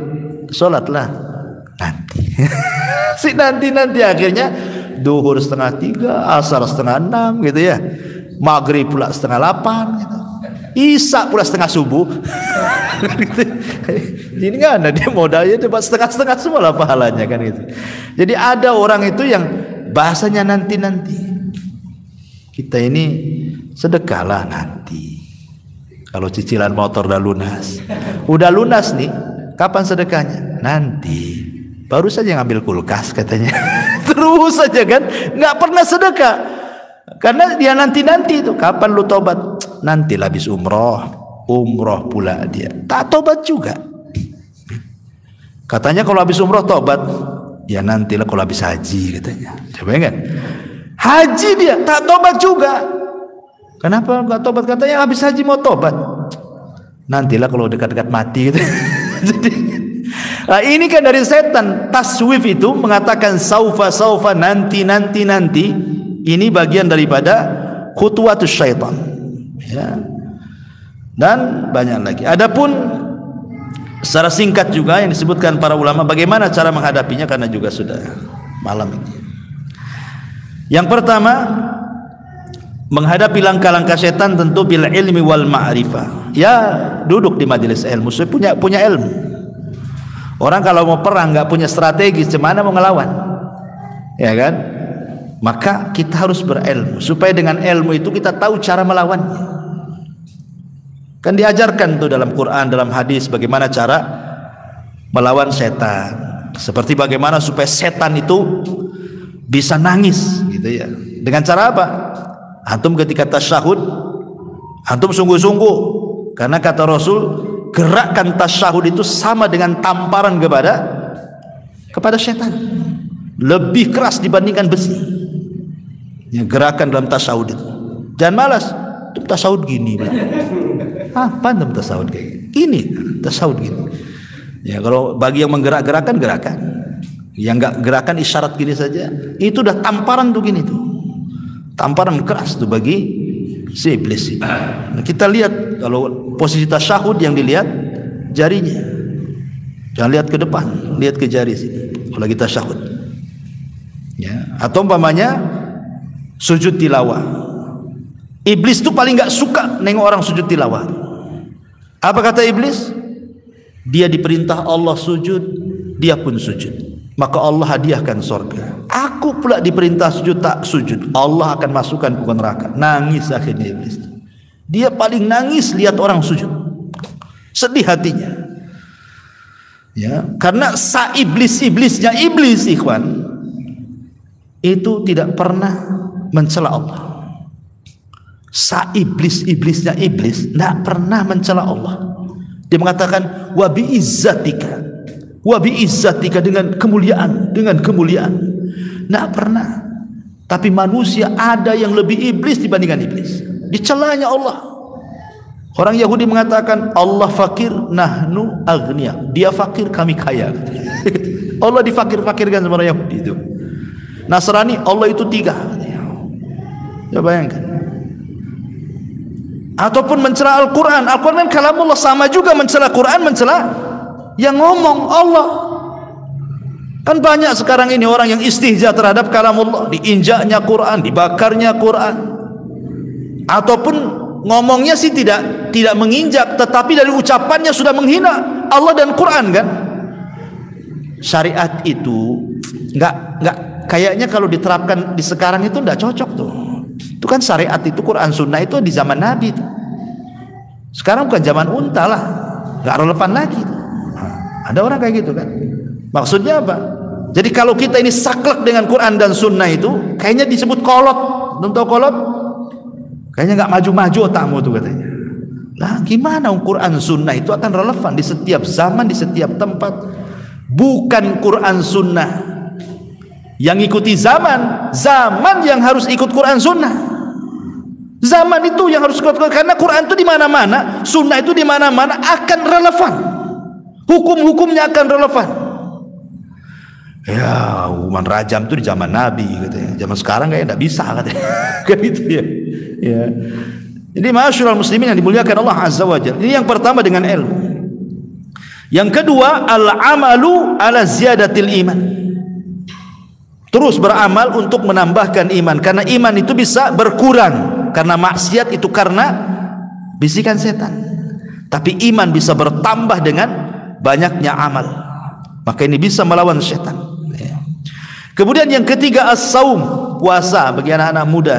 sholatlah nanti. Si nanti akhirnya duhur 5:30, asar 5:30 gitu ya, maghrib pula 7:30 gitu. Isya pula 7:30 subuh. Ini nggak ada, dia modalnya dapat 7:30 semua lah pahalanya kan gitu. Jadi ada orang itu yang bahasanya nanti. Kita ini sedekahlah nanti. Kalau cicilan motor udah lunas nih, kapan sedekahnya? Nanti. Baru saja ngambil kulkas katanya. Terus saja kan, nggak pernah sedekah. Karena dia nanti itu. Kapan lu tobat? Nanti habis umroh pula dia. Tak tobat juga. Katanya kalau habis umroh tobat. Ya nantilah kalau habis haji katanya. Coba kan? Haji dia tak tobat juga. Kenapa enggak tobat? Katanya habis haji mau tobat. Nantilah kalau dekat-dekat mati gitu. Jadi nah, ini kan dari setan. Taswif itu mengatakan saufa nanti. Ini bagian daripada khutuwatus syaitan. Ya. Dan banyak lagi. Adapun secara singkat juga yang disebutkan para ulama bagaimana cara menghadapinya, karena juga sudah malam ini. Yang pertama, menghadapi langkah-langkah setan tentu bil ilmi wal ma'rifah. Ya, duduk di majelis ilmu, punya ilmu. Orang kalau mau perang nggak punya strategi, gimana mau ngelawan? Ya kan? Maka kita harus berilmu supaya dengan ilmu itu kita tahu cara melawannya. Kan diajarkan tuh dalam Quran, dalam hadis bagaimana cara melawan setan. Seperti bagaimana supaya setan itu bisa nangis gitu ya. Dengan cara apa? Antum ketika tasyahud, antum sungguh-sungguh, karena kata Rasul, gerakan tasyahud itu sama dengan tamparan kepada setan. Lebih keras dibandingkan besi. Ya, gerakan dalam tasyahud itu. Jangan malas. Tasyahud gini. Apa dalam tasawuf kayak gini? Tasawuf gini. Ya, kalau bagi yang menggerak-gerakan gerakan. Yang enggak gerakan isyarat gini saja. Itu udah tamparan tuh gini tuh. Tamparan keras tuh bagi si iblis. Nah, kita lihat kalau posisi tasyahud yang dilihat jarinya. Jangan lihat ke depan, lihat ke jari sini. Kalau kita tasyahud. Ya, atau umpamanya sujud tilawah. Iblis tuh paling nggak suka nengok orang sujud tilawah. Apa kata iblis? Dia diperintah Allah sujud, dia pun sujud. Maka Allah hadiahkan surga. Aku pula diperintah sujud, tak sujud. Allah akan masukkan ke neraka. Nangis akhirnya iblis. Dia paling nangis lihat orang sujud. Sedih hatinya. Ya, karena iblisnya iblis, ikhwan, itu tidak pernah mencela Allah. Iblisnya iblis tidak pernah mencela Allah. Dia mengatakan wa bi izzatika dengan kemuliaan, tidak pernah. Tapi manusia ada yang lebih iblis dibandingkan iblis, dicelanya Allah. Orang Yahudi mengatakan Allah fakir, nahnu aghnia. Dia fakir, kami kaya. Allah difakir-fakirkan sama orang Yahudi itu. Nasrani, Allah itu 3. Ya bayangkan. Ataupun mencela Al-Quran. Al-Quran kan kalamullah, sama juga mencela Quran, mencela yang ngomong Allah. Kan banyak sekarang ini orang yang istihza terhadap kalamullah, diinjaknya Quran, dibakarnya Quran. Ataupun ngomongnya sih tidak menginjak, tetapi dari ucapannya sudah menghina Allah dan Quran kan. syariat itu nggak kayaknya kalau diterapkan di sekarang itu nggak cocok tuh. Itu kan syariat itu Quran Sunnah itu di zaman Nabi tuh. Sekarang bukan zaman unta lah, nggak relevan lagi. Ada orang kayak gitu kan. Maksudnya apa? Jadi kalau kita ini saklek dengan Quran dan Sunnah itu, kayaknya disebut kolot. Tentu kolot, kayaknya nggak maju-maju otakmu tuh katanya. Lah gimana Quran Sunnah itu akan relevan di setiap zaman, di setiap tempat. Bukan Quran Sunnah yang ikuti zaman, zaman yang harus ikut Quran Sunnah. Zaman itu yang harus ikut Quran, karena Quran itu di mana-mana, Sunnah itu di mana-mana akan relevan. Hukum-hukumnya akan relevan. Ya, hukuman rajam itu di zaman Nabi katanya. Zaman sekarang kayaknya tidak bisa katanya. Kan gitu ya. Ya. Jadi ma'asyiral muslimin yang dimuliakan Allah Azza wa Jalla. Ini yang pertama dengan ilmu. Yang kedua, al-amalu ala ziyadatil iman. Terus beramal untuk menambahkan iman, karena iman itu bisa berkurang karena maksiat itu karena bisikan setan. Tapi iman bisa bertambah dengan banyaknya amal. Maka ini bisa melawan setan. Kemudian yang ketiga as-saum, puasa bagi anak-anak muda.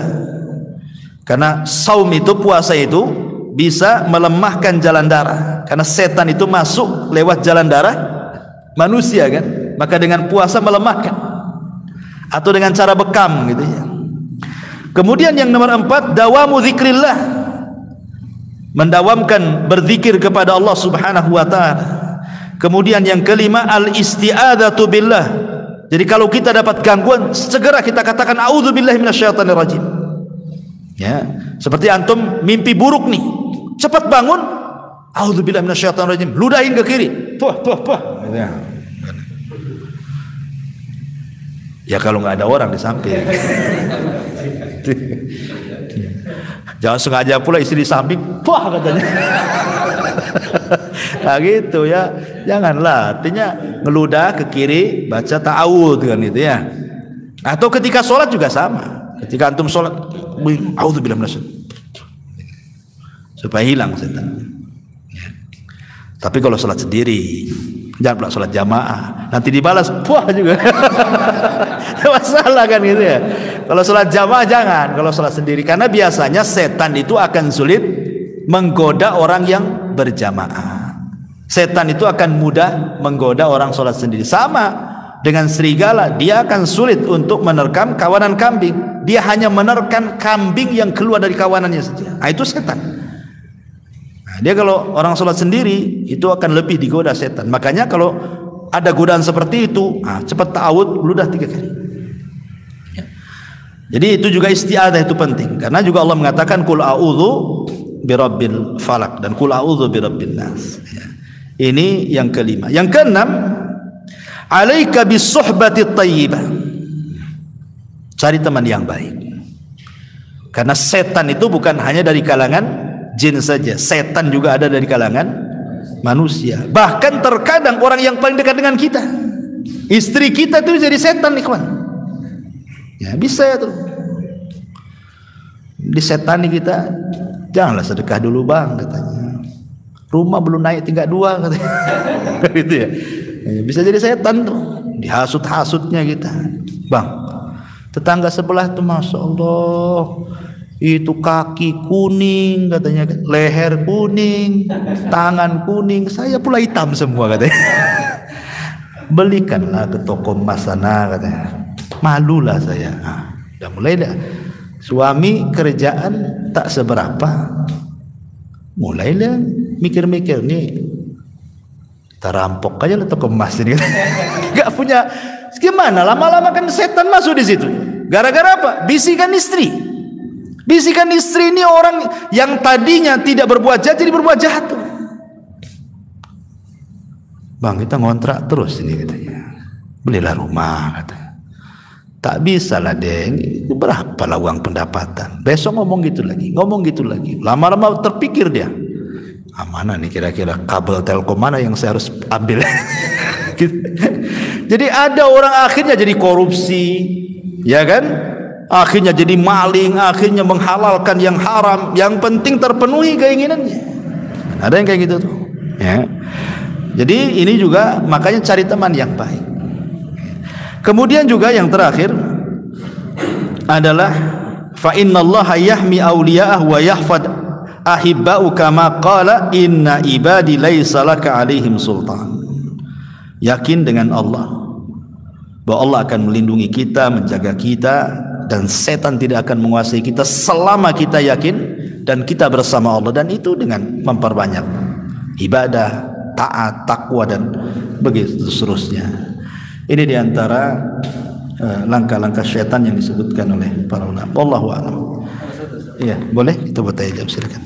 Karena saum itu, puasa itu bisa melemahkan jalan darah. Karena setan itu masuk lewat jalan darah manusia kan. Maka dengan puasa melemahkan. Atau dengan cara bekam gitu ya. Kemudian yang nomor 4, dawamu zikrillah. Mendawamkan berzikir kepada Allah Subhanahu wa taala. Kemudian yang kelima, al-isti'adzatu billah. Jadi kalau kita dapat gangguan, segera kita katakan a'udzubillahi minasyaitonirrajim. Ya, seperti antum mimpi buruk nih, cepat bangun, a'udzubillahi minasyaitonirrajim, ludahin ke kiri. Tuh. Gitu ya. Ya kalau nggak ada orang di samping. Jangan sengaja pula istri di samping, wah katanya. Nah gitu ya, janganlah. Artinya ngeludah ke kiri, baca ta'awudz kan itu ya. Atau ketika sholat juga sama. Ketika antum sholat, a'udzubillahi minasyaitonir supaya hilang setan. Ya. Tapi kalau sholat sendiri, jangan pula sholat jamaah, nanti dibalas puah juga. Masalah kan gitu ya. Kalau sholat jamaah jangan, kalau sholat sendiri, karena biasanya setan itu akan sulit menggoda orang yang berjamaah. Setan itu akan mudah menggoda orang sholat sendiri. Sama dengan serigala, dia akan sulit untuk menerkam kawanan kambing. Dia hanya menerkam kambing yang keluar dari kawanannya saja. Nah, itu setan. Nah, dia kalau orang sholat sendiri itu akan lebih digoda setan. Makanya kalau ada godaan seperti itu, cepat ta'awud, ludah 3 kali. Ya. Jadi itu juga isti'adzah itu penting, karena juga Allah mengatakan qul a'udzu birabbil falak dan qul a'udzu birabbin nas. Ya. Ini yang kelima. Yang keenam, alaika bisuhbati thayyibah. Cari teman yang baik. Karena setan itu bukan hanya dari kalangan jin saja, setan juga ada dari kalangan manusia. Bahkan terkadang orang yang paling dekat dengan kita, istri kita itu jadi setan, ikhwan. Ya bisa ya tuh. Disetani kita, janganlah sedekah dulu bang katanya. Rumah belum naik tingkat 2 katanya. Gitu ya. Bisa jadi setan tuh. Dihasut-hasutnya kita. Bang, tetangga sebelah tuh masya Allah, itu kaki kuning katanya, leher kuning, tangan kuning, saya pula hitam semua katanya. Belikanlah ke toko emas sana katanya. Malulah saya. Udah mulai dah. Suami kerjaan tak seberapa, mulailah mikir-mikir nih, kita rampok aja lah toko emas ini. Gak punya gimana, lama-lama kan setan masuk di situ. Gara-gara apa? Bisikan istri. Bisikan istri ini orang yang tadinya tidak berbuat jahat jadi berbuat jahat tuh. Bang, kita ngontrak terus ini katanya. Belilah rumah katanya. Tak bisa lah deng, berapa lah uang pendapatan. Besok ngomong gitu lagi. Lama-lama terpikir dia, mana nih kira-kira kabel telkom mana yang saya harus ambil. Jadi ada orang akhirnya jadi korupsi, ya kan? Akhirnya jadi maling, akhirnya menghalalkan yang haram. Yang penting terpenuhi keinginannya. Ada yang kayak gitu tuh, ya. Jadi ini juga makanya cari teman yang baik. Kemudian juga yang terakhir adalah fa innallaha yahmi awliya'ah wa yahfad ahibba'u kama qala inna ibadi laisa laka alaihim sultan. Yakin dengan Allah bahwa Allah akan melindungi kita, menjaga kita, dan setan tidak akan menguasai kita selama kita yakin dan kita bersama Allah, dan itu dengan memperbanyak ibadah, taat, takwa, dan begitu seterusnya. Ini diantara langkah-langkah syaitan yang disebutkan oleh para ulama. Wallahu a'lam. Iya, boleh kita bertanya jawab, silakan.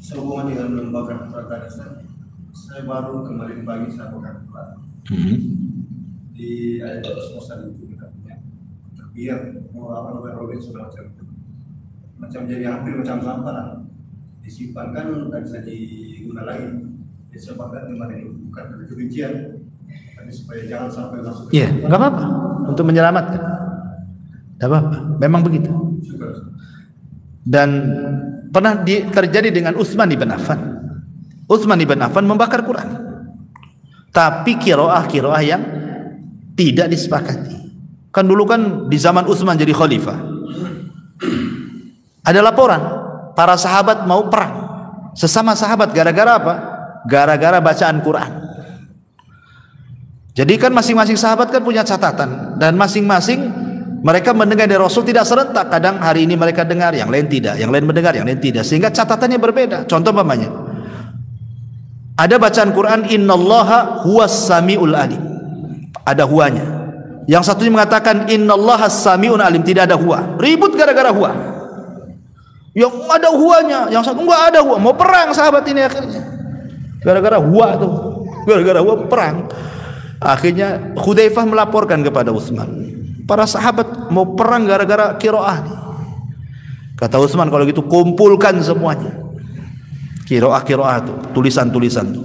Sehubungan dengan lembaga pertanian, saya baru kemarin pagi saya buka di ayat semesta itu katanya biar mau apa namanya robek macam jadi hampir macam sampah disimpan kan dan bisa diguna lagi. Disebabkan kemarin itu bukan dari kebencian, tapi supaya jangan sampai masuk. Iya, nggak apa-apa untuk menyelamatkan. Nggak apa-apa, memang begitu. Dan pernah terjadi dengan Utsman ibn Affan. Utsman ibn Affan membakar Quran, tapi kiroah yang tidak disepakati. Kan dulu kan di zaman Utsman jadi khalifah, ada laporan para sahabat mau perang sesama sahabat, gara-gara apa? Gara-gara bacaan Quran. Jadi kan masing-masing sahabat kan punya catatan, dan masing-masing mereka mendengar dari Rasul tidak serentak. Kadang hari ini mereka dengar, yang lain tidak, yang lain mendengar, yang lain tidak, sehingga catatannya berbeda. Contoh umpamanya ada bacaan Quran innallaha huwas samiul alim, ada huanya. Yang satunya mengatakan innallaha samiun alim, tidak ada huwa. Ribut gara-gara huwa. Yang ada huwanya, yang satu enggak ada huwa. Mau perang sahabat ini akhirnya gara-gara huwa tuh, gara-gara huwa perang. Akhirnya Hudzaifah melaporkan kepada Utsman, para sahabat mau perang gara-gara qiraah. Kata Utsman, kalau gitu kumpulkan semuanya qiraah itu, tulisan-tulisan itu.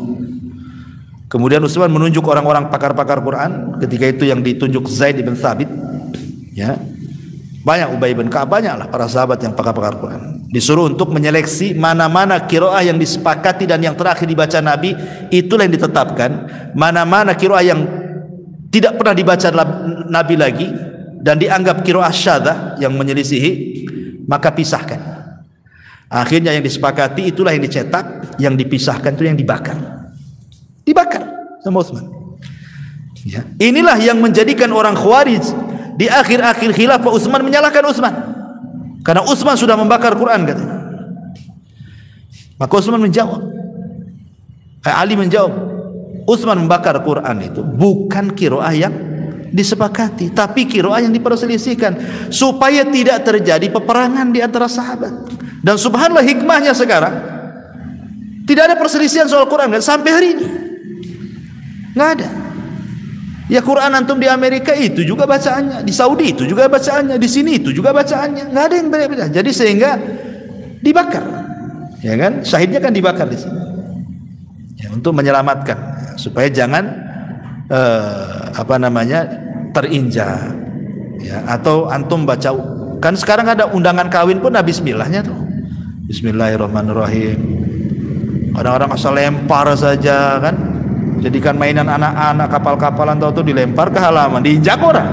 Kemudian Utsman menunjuk orang-orang pakar-pakar Quran. Ketika itu yang ditunjuk Zaid bin Thabit, ya, banyak, Ubay bin Ka'ab, banyaklah para sahabat yang pakar-pakar Quran. Disuruh untuk menyeleksi mana-mana qiraah yang disepakati dan yang terakhir dibaca Nabi, itulah yang ditetapkan. Mana-mana qiraah yang tidak pernah dibaca Nabi lagi dan dianggap qiraah syadzah yang menyelisihi, maka pisahkan. Akhirnya yang disepakati itulah yang dicetak, yang dipisahkan itu yang dibakar sama Utsman. Ya. Inilah yang menjadikan orang Khawarij di akhir-akhir khilafah Utsman menyalahkan Utsman, karena Utsman sudah membakar Quran katanya. Maka Utsman menjawab, Ali menjawab, Utsman membakar Quran itu bukan qiraah yang disepakati, tapi qiraah yang diperselisihkan supaya tidak terjadi peperangan di antara sahabat. Dan subhanallah hikmahnya sekarang tidak ada perselisihan soal Quran kan sampai hari ini. Nggak ada. Ya Quran antum di Amerika itu juga bacaannya, di Saudi itu juga bacaannya, di sini itu juga bacaannya, nggak ada yang beda-beda. Jadi sehingga dibakar, ya kan? Syahidnya kan dibakar di sini, ya, untuk menyelamatkan, supaya jangan terinjak, ya. Atau antum baca, kan sekarang ada undangan kawin pun ada Bismillahnya tuh, Bismillahirrahmanirrahim. Orang-orang asal lempar saja kan. Jadikan mainan anak-anak, kapal-kapalan tahu tuh dilempar ke halaman, diinjak orang.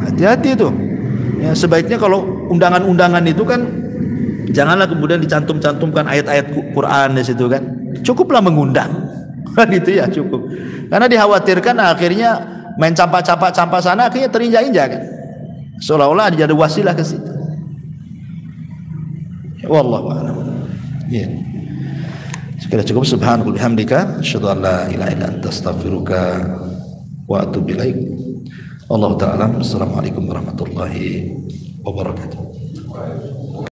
Hati-hati itu. Ya, sebaiknya kalau undangan-undangan itu kan janganlah kemudian dicantum-cantumkan ayat-ayat Quran di situ kan. Cukuplah mengundang. Kan itu ya cukup. Karena dikhawatirkan akhirnya main campak-campak sana akhirnya terinjak-injak kan. Seolah-olah ada wasilah ke situ. Wallahu a'lam. Ya. Sekira cukup. Subhanallah bihamdika asyhadu an la ilaha illa anta astaghfiruka wa atubu ilaik. Allahu ta'ala. Assalamualaikum warahmatullahi wabarakatuh.